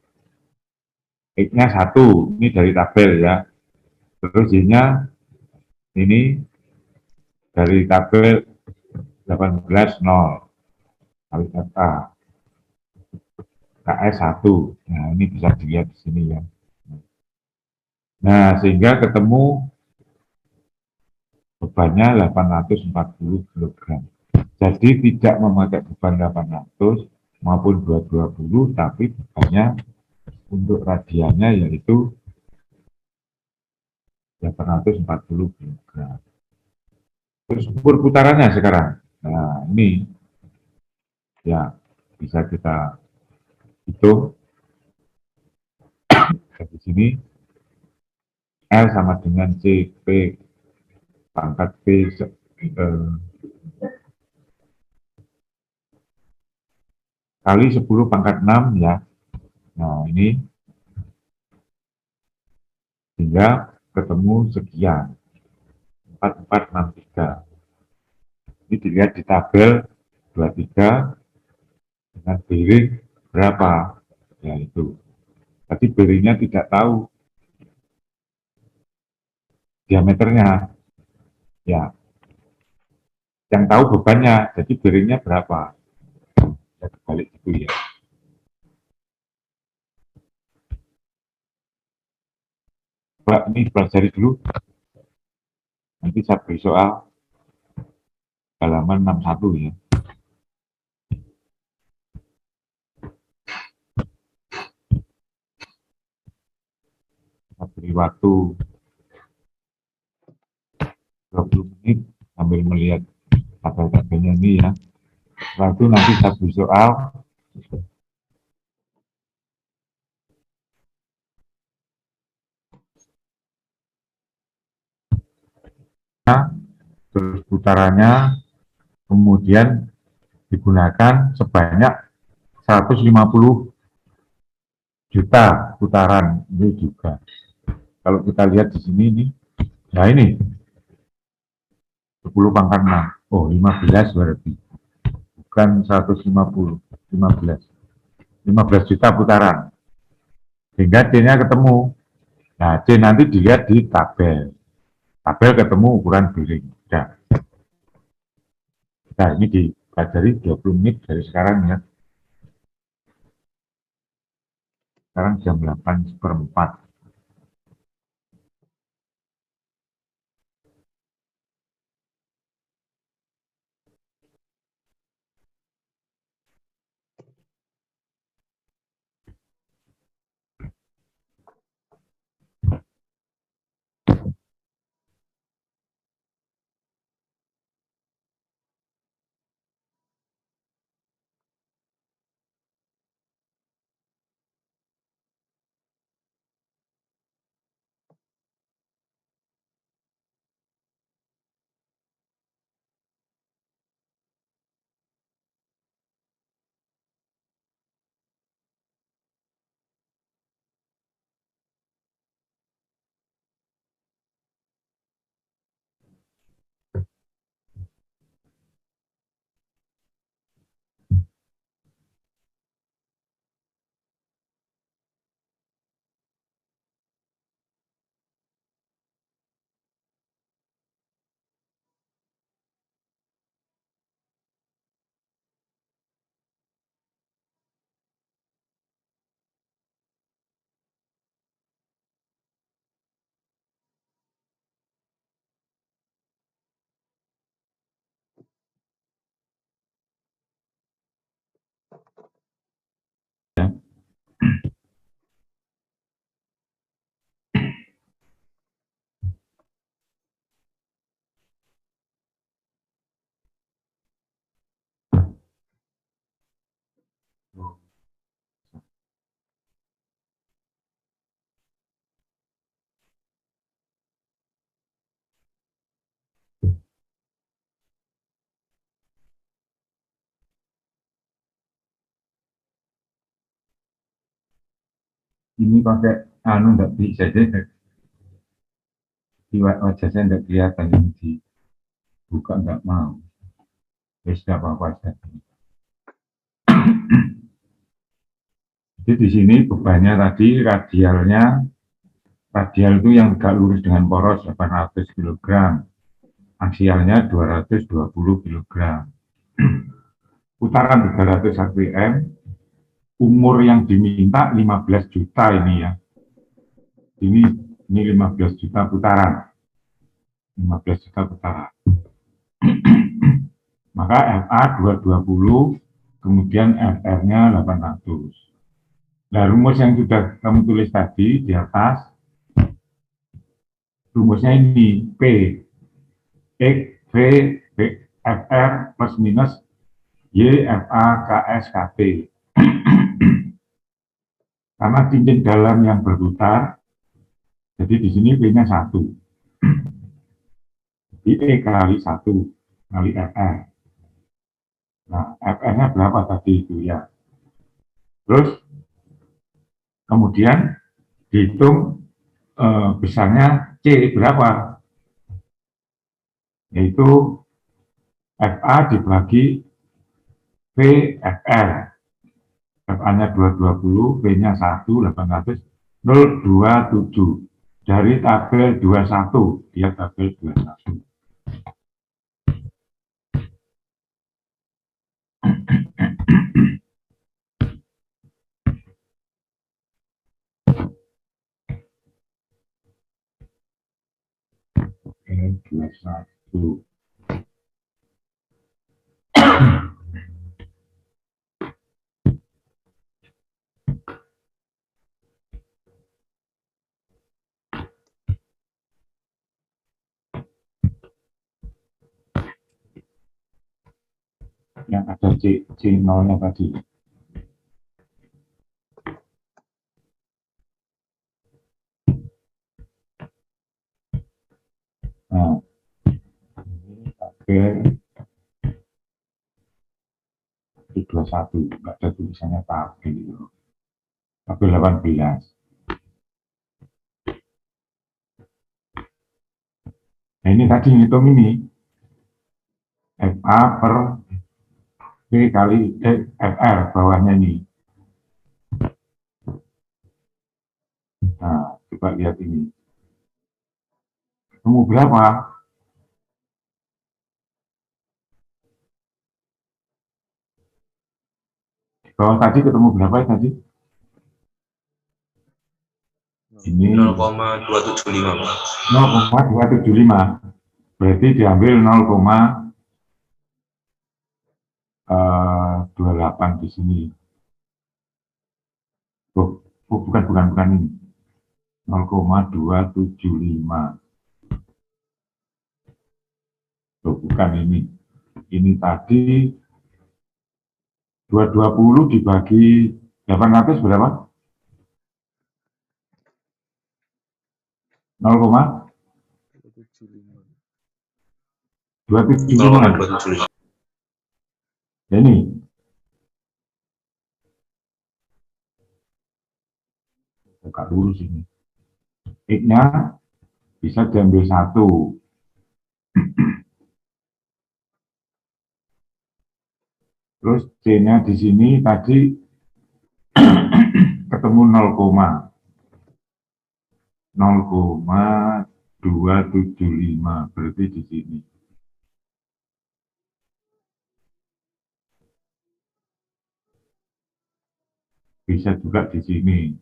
X-nya 1, ini dari tabel ya. Terus Y-nya ini dari tabel 18 0 kali FA. KS 1. Nah, ini bisa dilihat di sini ya. Nah, sehingga ketemu bebannya 840 kg. Jadi tidak memakai beban 800 maupun 220, tapi bebannya untuk radiannya yaitu 840 kg. Terus ukur putarannya sekarang. Nah, ini ya bisa kita hitung. Di sini L sama dengan CP pangkat P kali 10 pangkat 6 ya. Nah, ini sehingga ketemu sekian 4463. Ini dilihat di tabel 23 dengan bearing berapa, ya itu. Tapi bearingnya tidak tahu diameternya, ya. Yang tahu bebannya, jadi bearingnya berapa. Ya balik gitu ya. Coba ini pelajari dulu. Nanti saya beri soal halaman 61 ya. Saya beri waktu 20 menit sambil melihat tabel-tabelnya ini ya. Setelah itu nanti saya beri soal. Terus putarannya kemudian digunakan sebanyak 150 juta putaran ini juga. Kalau kita lihat di sini nih, nah ini 10 pangkat 6. Oh, 15 berarti. Bukan 150, 15. 15 juta putaran. Sehingga C-nya ketemu. Nah, C nanti dilihat di tabel. Tabel ketemu ukuran bearing. Nah, nah ini dipelajari 20 menit dari sekarang ya. Sekarang jam 8:04. Ini pakai enggak bisa aja. Di wajah saya enggak kelihatan ini dibuka enggak mau. Ya sudah apa-apa saja. Jadi di sini bebannya tadi radial itu yang tegak lurus dengan poros 800 kg, aksialnya 220 kg. Putaran 300 rpm, umur yang diminta 15 juta ini ya. Ini 15 juta putaran. 15 juta putaran. Maka FA 220, kemudian FR-nya 800. Nah, rumus yang sudah kamu tulis tadi di atas, rumusnya ini P, X, V, FR plus minus Y, FA, KS, KT. Karena cincin dalam yang berputar, jadi di sini P-nya 1. Jadi E kali 1 kali FR. Nah, FR-nya berapa tadi itu ya. Terus kemudian dihitung besarnya C berapa? Yaitu FA dibagi VFR. FA-nya 220, V-nya 1, 800, 027. Dari tabel 21, dia tabel 21. Ini 21. Yang ada C0-nya tadi. Nah, ini tabel 21, nggak ada tulisannya tabel itu. Tabel 18. Nah, ini tadi ngitung ini. FA per V kali FR bawahnya ini. Nah, coba lihat ini. Ketemu berapa? Bawah tadi ketemu berapa tadi? Ini 0,275, Pak. 0,275. Berarti diambil 0,28 di sini. Oh, bukan ini. 0,275. Oh, bukan ini. Ini tadi 220 dibagi 800 berapa? 275. 0,275. Ini. Buka lurus ini. X-nya bisa diambil 1. Terus C-nya di sini tadi ketemu 0,275, berarti di sini. Bisa juga di sini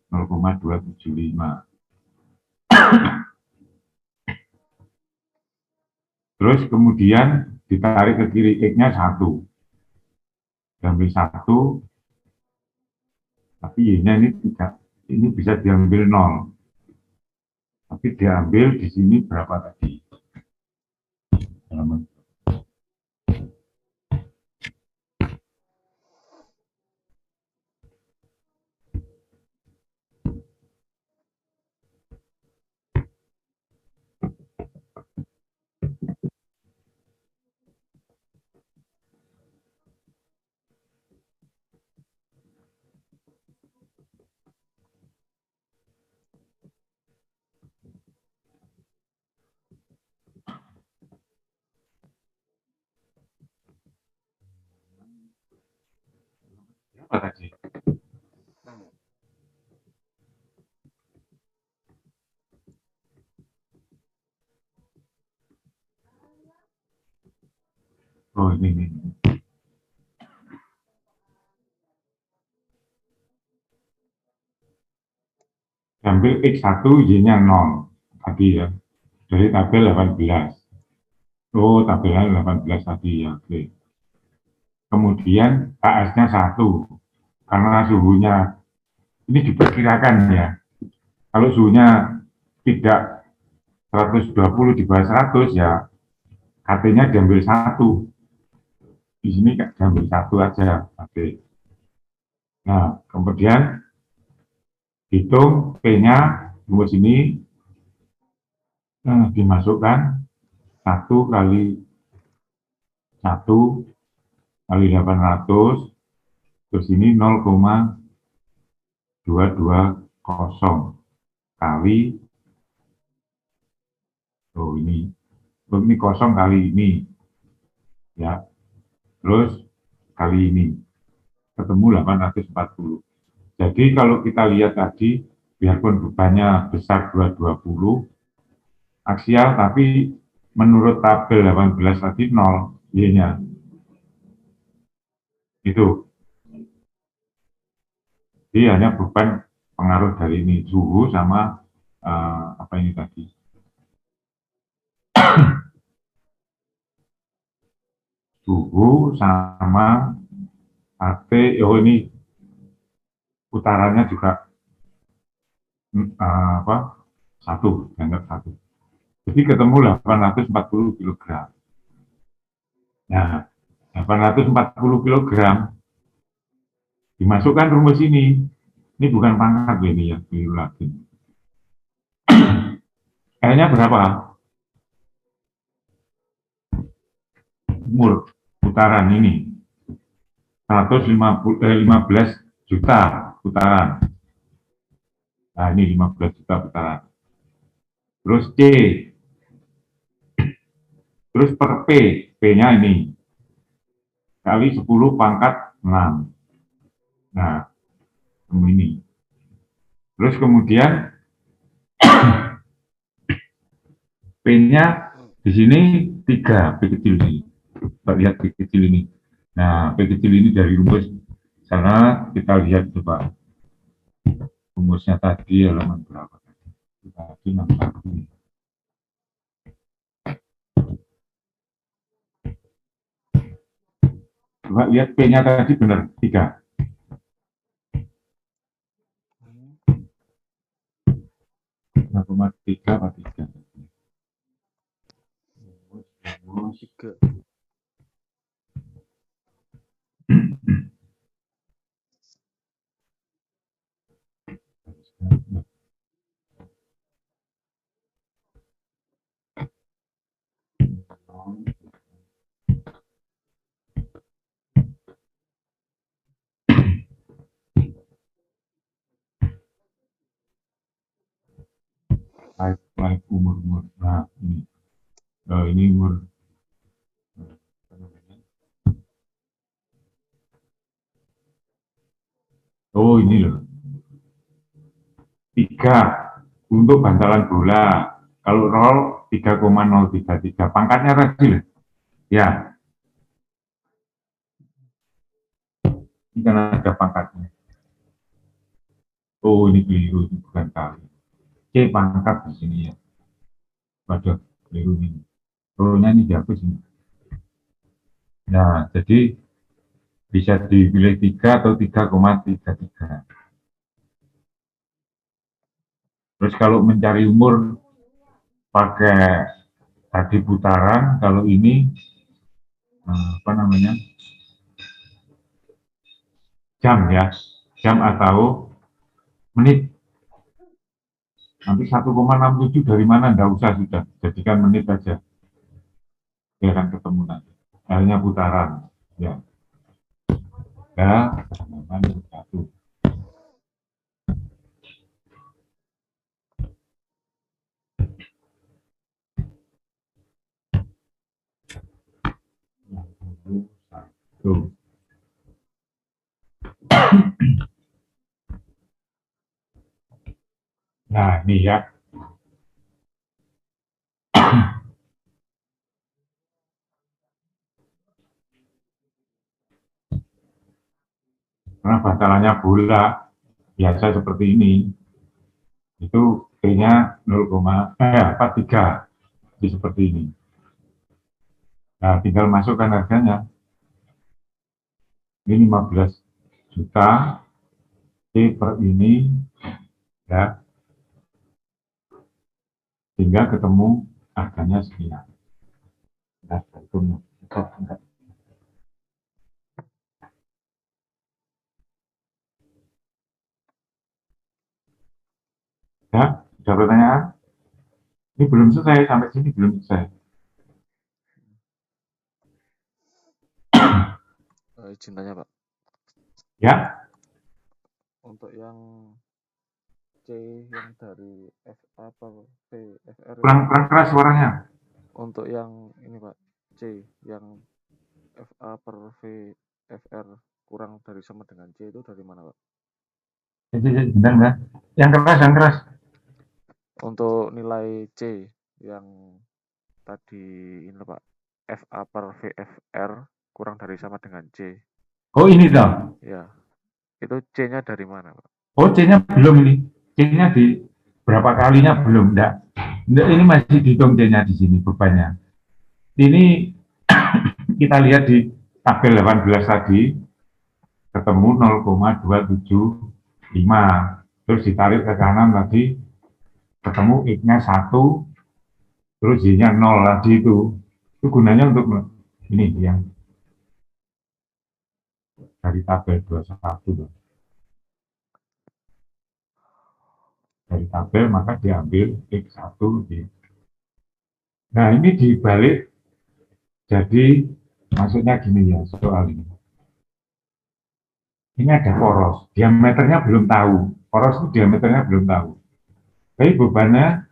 0,275. Terus kemudian ditarik ke kiri, X-nya 1. Diambil 1, tapi Y-nya ini tidak. Ini bisa diambil 0. Tapi diambil di sini berapa tadi? Berapa tadi? Oh, ini. Ambil X1, Y-nya 0. Tadi ya. Dari tabel 18. Oh, tabelnya 18 tadi ya. Oke. Kemudian KS-nya 1. Karena suhunya, ini diperkirakan ya. Kalau suhunya tidak 120 di bawah 100 ya, KT-nya diambil 1. Di sini diambil 1 aja. Oke. Nah, kemudian hitung P-nya, rumus ini dimasukkan 1 kali 1 kali 800, terus ini 0,220. kali, ini kosong kali ini, ya, terus kali ini, ketemu 840. Jadi kalau kita lihat tadi, biarpun bebannya besar 220, aksial, tapi menurut tabel 18 tadi 0, Y-nya. Itu. Jadi hanya beban pengaruh dari ini, suhu sama apa ini tadi. Suhu sama AT, oh ini putarannya juga satu, dianggap satu. Jadi ketemu 840 kg. Nah, 840 kg dimasukkan rumus ini. Ini bukan pangkat ini ya, keliru lagi. Kayaknya berapa? Umur putaran ini 15 juta putaran. Nah, ini 15 juta putaran. Terus C. Terus per P. P-nya ini. Kali 10 pangkat 6. Nah, ini. Terus kemudian P-nya di sini 3, P kecil ini. Kita lihat P kecil ini. Nah, P kecil ini dari rumus sana kita lihat coba. Rumusnya tadi halaman berapa tadi? Tadi 61. Coba lihat P-nya tadi benar 3. 3,3 apa 3? 3. Life umur. Nah, ini umur. Oh, ini loh. 3 untuk bantalan bola. Kalau roll 3,033. Pangkatnya tadi loh. Ya, ini kan ada pangkatnya. Oh, ini keliru, ini bukan kali. C pangkat di sini ya. Waduh, keliru ini. Rollnya ini dihapus ini. Nah, jadi bisa dipilih 3 atau 3,33. Terus kalau mencari umur pakai tadi putaran, kalau ini apa namanya, jam ya, jam atau menit. Nanti 1,67 dari mana enggak usah, sudah jadikan menit aja, dia akan ketemu nanti. Hanya putaran ya. Ya, satu. Satu. Nah, ini ya. Karena bantalannya bola biasa seperti ini, itu P-nya 0,43 seperti ini. Nah, tinggal masukkan harganya. Ini 15 juta C per ini ya, sehingga ketemu harganya sekian. Nah, itu ya, ada pertanyaan? Ini belum selesai, sampai sini belum selesai. Izin tanya, Pak. Ya, Untuk yang C yang dari F apa V FR Kurang itu kurang keras suaranya. untuk yang ini Pak C yang FA per V FR kurang dari sama dengan C itu dari mana Pak? Jadi bentar. Yang keras. Untuk nilai C yang tadi ini Pak FA per VFR kurang dari sama dengan C. Oh ini toh. Ya, itu C-nya dari mana Pak? Oh C-nya belum ini. C-nya di berapa kalinya belum. Enggak, ini masih dihitung C-nya di sini bebannya. Ini kita lihat di tabel 18 tadi ketemu 0,275. Terus ditarik ke kanan tadi ketemu X-nya 1, terus Y-nya 0 tadi itu. Itu gunanya untuk ini yang dari tabel 21 tuh. Dari tabel maka diambil X1 di. Nah, ini dibalik jadi maksudnya gini ya soal ini. Ini ada poros, diameternya belum tahu. Poros itu diameternya belum tahu. Tapi bebannya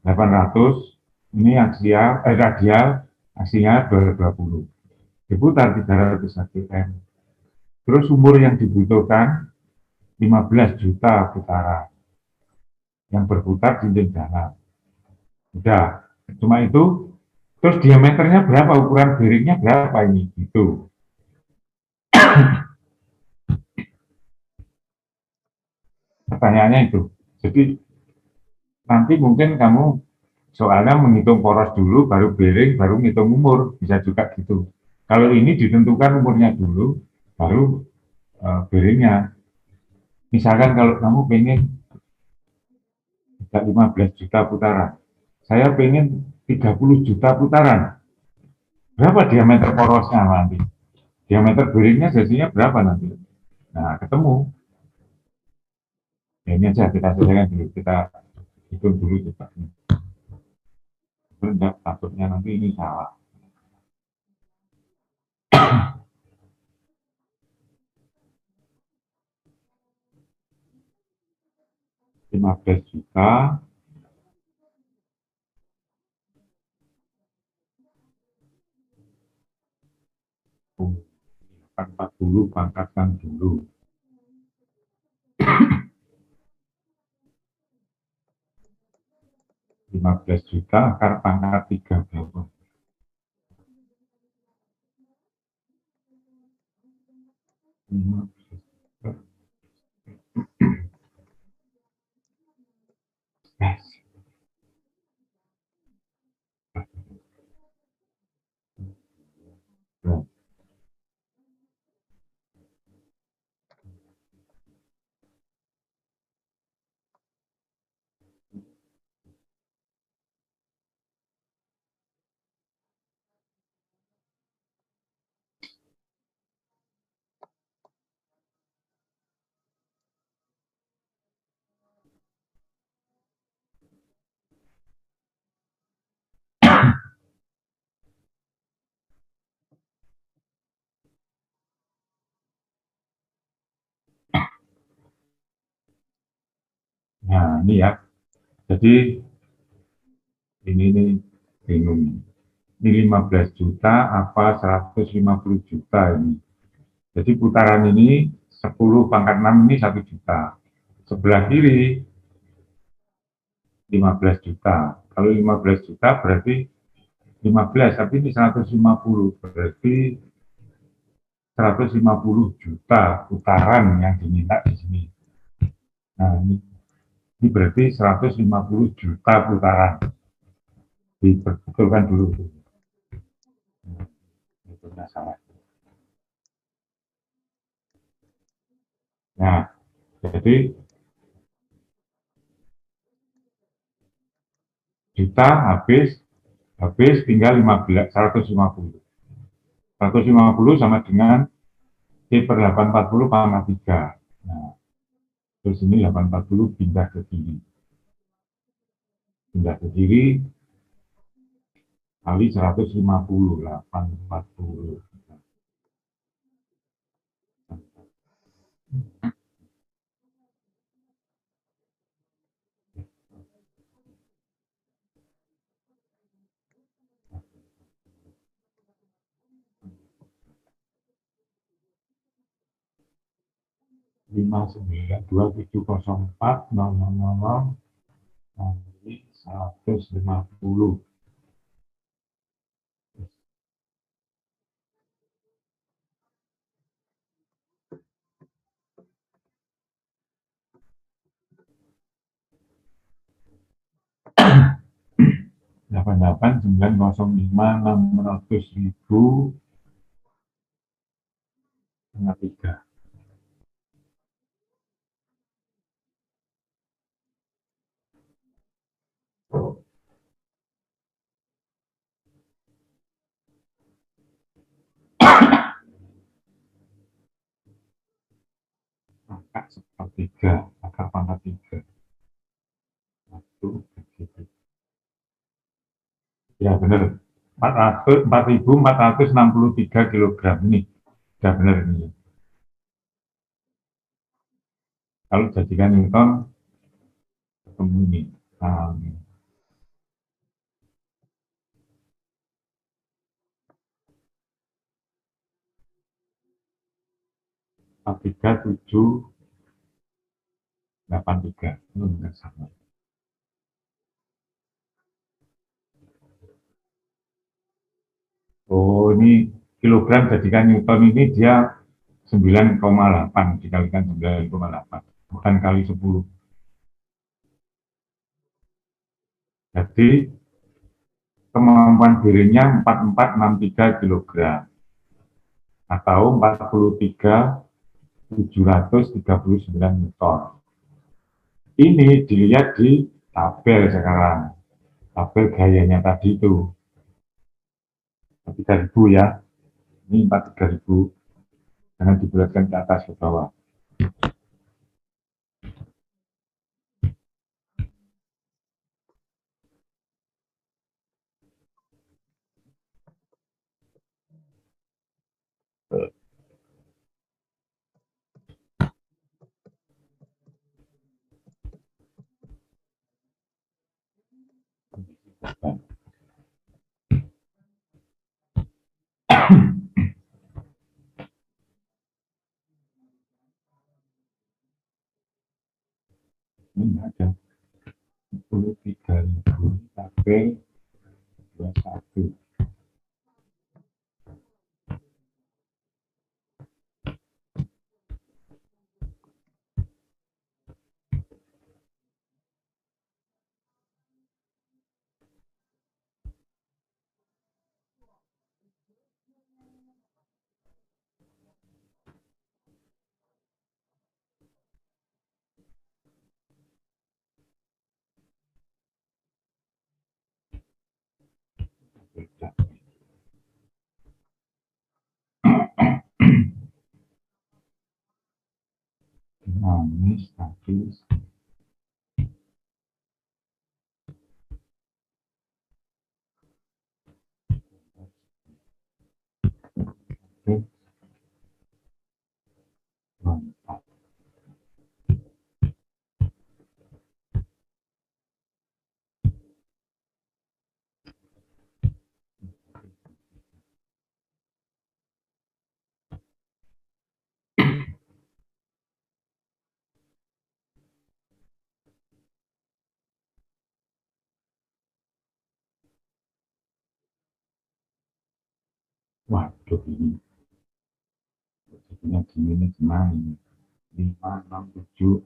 800, ini aksial, radial, aksinya 220. Diputar 300 ATM. Terus umur yang dibutuhkan 15 juta putaran yang berputar di dalam. Udah, cuma itu. Terus diameternya berapa, ukuran bearingnya berapa ini? Itu. Pertanyaannya itu. Jadi nanti mungkin kamu soalnya menghitung poros dulu, baru bearing, baru menghitung umur. Bisa juga gitu. Kalau ini ditentukan umurnya dulu, baru bearingnya. Misalkan kalau kamu pengen 15 juta putaran, saya pengen 30 juta putaran. Berapa diameter porosnya nanti? Diameter bearingnya jadinya berapa nanti? Nah, ketemu. Ya, ini aja kita selesaikan dulu. Kita hitung dulu coba. Enggak, takutnya nanti ini salah. 15 juta pangkat dulu, pangkatkan dulu. 15 juta akar pangkat 3 berapa? Nah, ini ya. Jadi ini bingung. Ini 15 juta apa 150 juta ini. Jadi putaran ini 10 pangkat 6 ini 1 juta. Sebelah kiri 15 juta. Kalau 15 juta berarti 15, tapi ini 150. Berarti 150 juta putaran yang diminta di sini. Nah, ini berarti 150 juta putaran. Dibetulkan dulu. Itu salah. Nah, jadi juta habis tinggal 150. 150 sama dengan C per 840 pangkat 3. Nah, terus ini 840 pindah ke kiri. Pindah ke kiri kali 150, 840. 592704000 kali 150. Delapan 600.000 setengah 3. Angka sepertiga, akar pangkat 3. 1 bagi 3. Ya benar. 4.463 kilogram ini. Sudah benar ini. Kalau jadikan Newton, ketemu ini. Tiga 783 itu benar sama. Oh ini kilogram jadikan Newton ini dia 9,8 dikalikan 9,8 bukan kali 10. Jadi kemampuan dirinya 4463 kilogram atau 43.739 Newton. Ini dilihat di tabel sekarang, tabel gayanya tadi itu 3.000 ya, ini 43.000, jangan dibulatkan ke atas ke bawah. Ini ada 63.000 tabel 21. Dinamis, statis, mantap. Waduh ini jadinya gini nih gimana ini 567.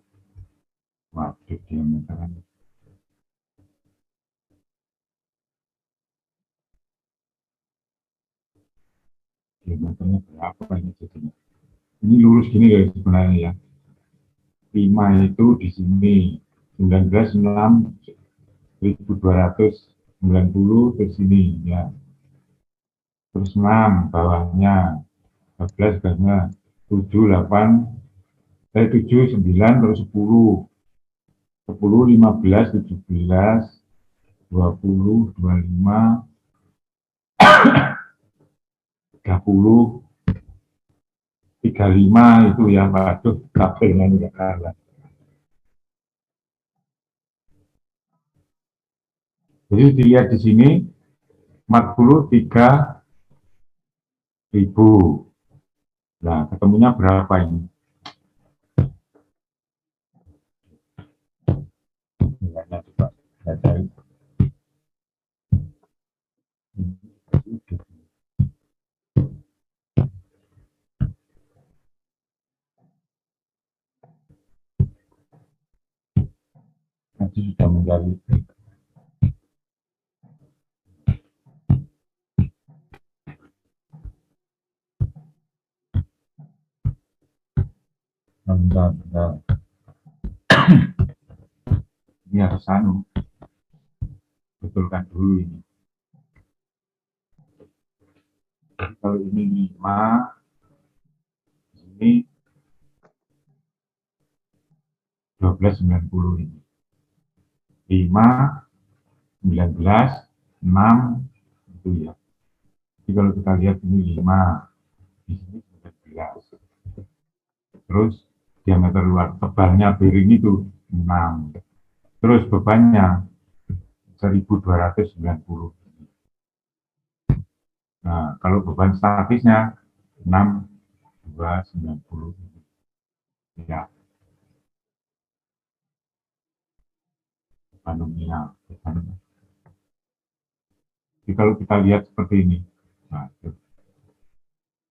Waduh diameternya berapa ini jadinya. Ini lurus gini guys sebenarnya ya. 5 itu di sini 19.6.290 ke sini ya. Terus 6 bawahnya 14 karena 7 8 7 9 terus 10 15 17 20 25 30 35 itu ya. Waduh tabelnya ini gak kalah. Jadi dilihat di sini 43.000. Nah, ketemunya berapa ini? tadi sudah mencari bentar. Ini harus betulkan dulu ini. Jadi kalau ini 5, ini 1290 ini. 5, 19, 6 itu ya. Jadi kalau kita lihat ini 5, di sini 19. Terus diameter luar tebalnya piring itu 6. Terus bebannya 1290. Nah, kalau beban statisnya 6290. Ya, beban nominal. Jadi kalau kita lihat seperti ini, nah,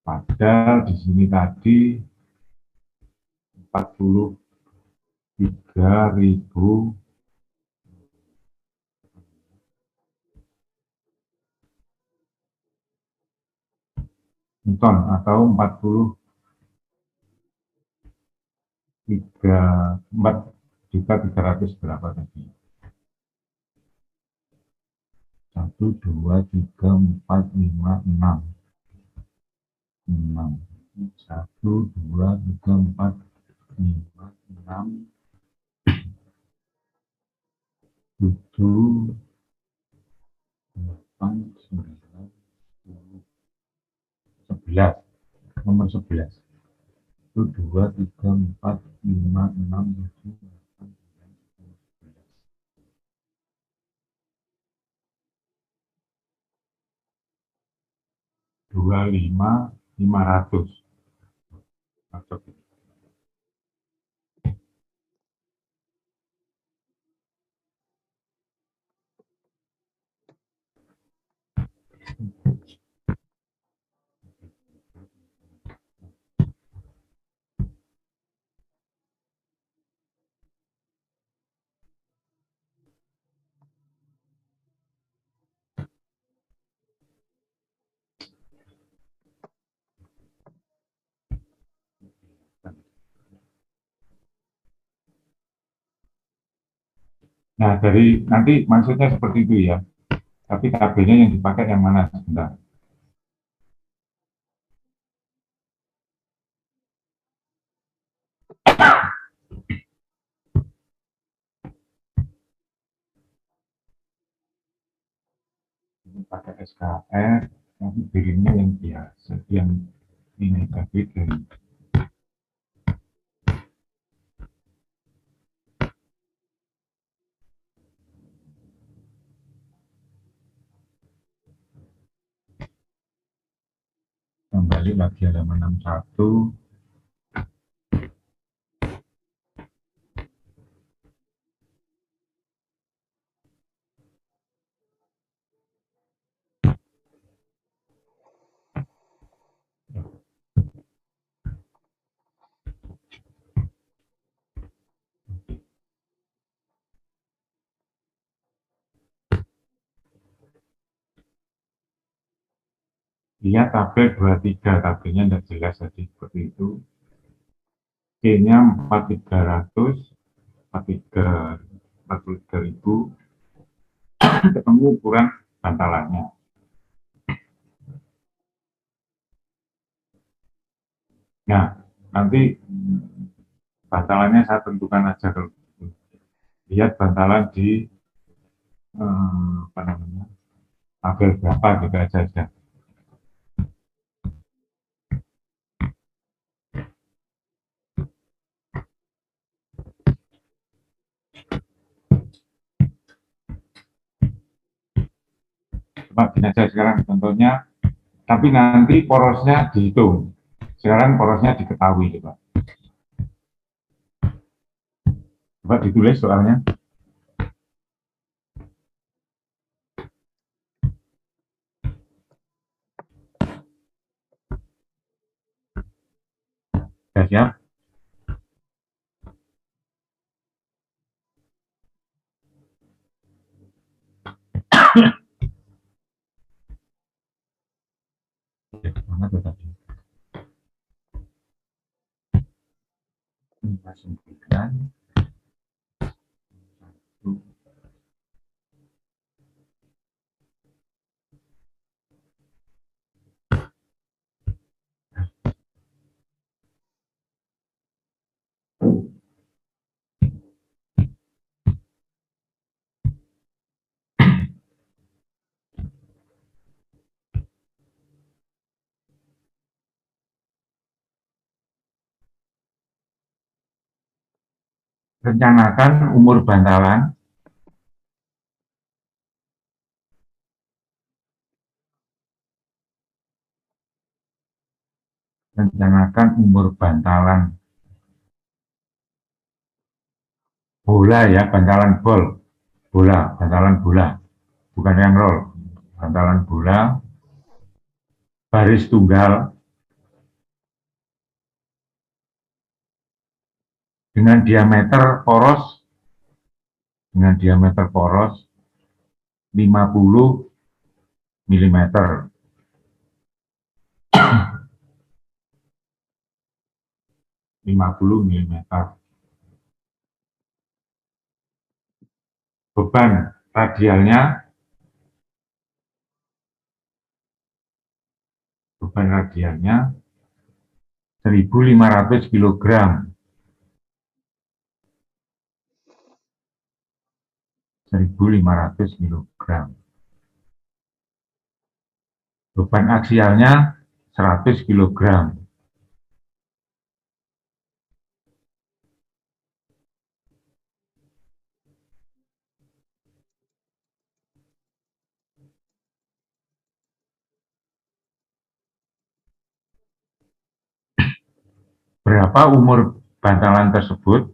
padahal di sini tadi 43.000 Newton atau 4.300 berapa tadi? 1, 2, 3, 4, 5, 6. 1, 2, 3, 4, 5, 6, 7, 8, 9, 10, 11. Nomor 11. 1, 2, 3, 4, 5, 6, 7, 8, 9, 10, 11. 25.500. Masuk. Nah, dari nanti maksudnya seperti itu ya. Tapi KB-nya yang dipakai yang mana sebentar? Ini pakai SKR, tapi piringnya yang biasa, yang ini tadi dari kembali lagi halaman 61. Lihat tabel 23, tabelnya tidak jelas tadi seperti itu. C-nya 4.300, 43.000, ketemu ukuran bantalannya. Nah, nanti bantalannya saya tentukan aja kalau gitu. Lihat bantalan di apa namanya, tabel berapa gitu aja. Coba gini aja sekarang contohnya, tapi nanti porosnya dihitung. Sekarang porosnya diketahui coba. Coba ditulis soalnya. Sudah siap? 59. Rencanakan umur bantalan bola ya, bantalan bola, bantalan bola, bukan yang roll, bantalan bola, baris tunggal dengan diameter poros 50 mm. Beban radialnya 1.500 kg. Beban aksialnya 100 kg. Berapa umur bantalan tersebut?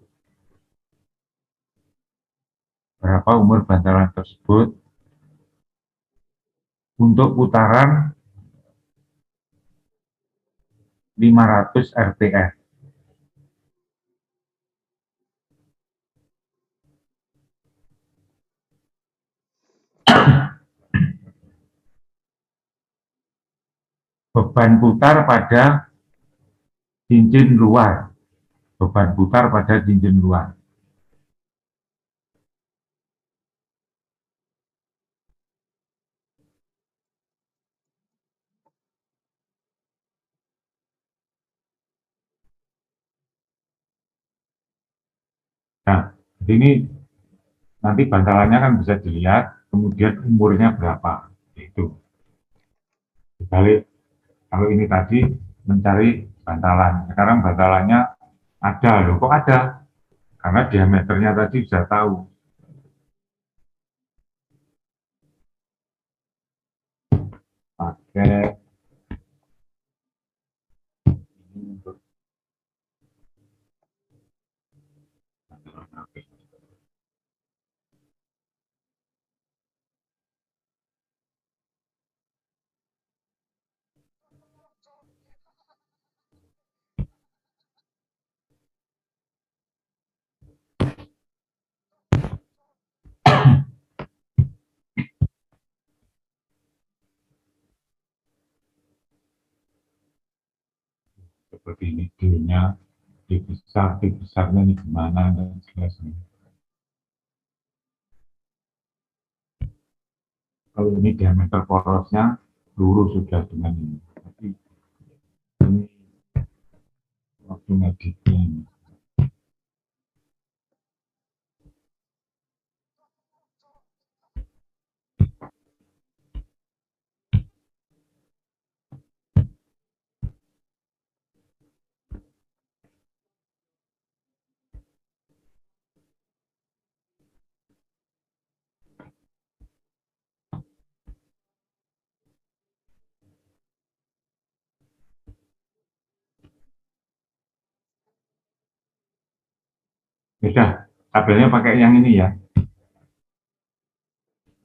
Untuk putaran 500 rpm. Beban putar pada cincin luar. Nah, ini nanti bantalannya kan bisa dilihat, kemudian umurnya berapa. Itu. Dibalik, kalau ini tadi mencari bantalan, sekarang bantalannya ada loh, kok ada? Karena diameternya tadi bisa tahu. Pakai ini untuk seperti ini, D-nya, D besarnya ini gimana, dan jelas nih. Kalau ini diameter porosnya lurus sudah dengan ini. Tapi ini waktu ngeditnya ini. Beda, tabelnya pakai yang ini ya.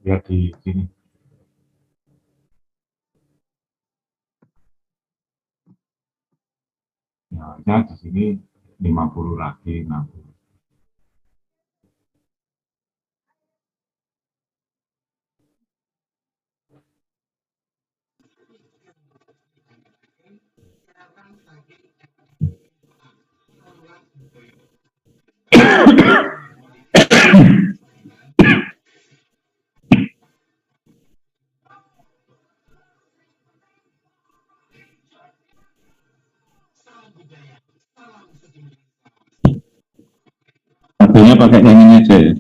Lihat di sini. Ya, di sini 50 lagi, 60. Kabelnya pakai yang ini aja ya.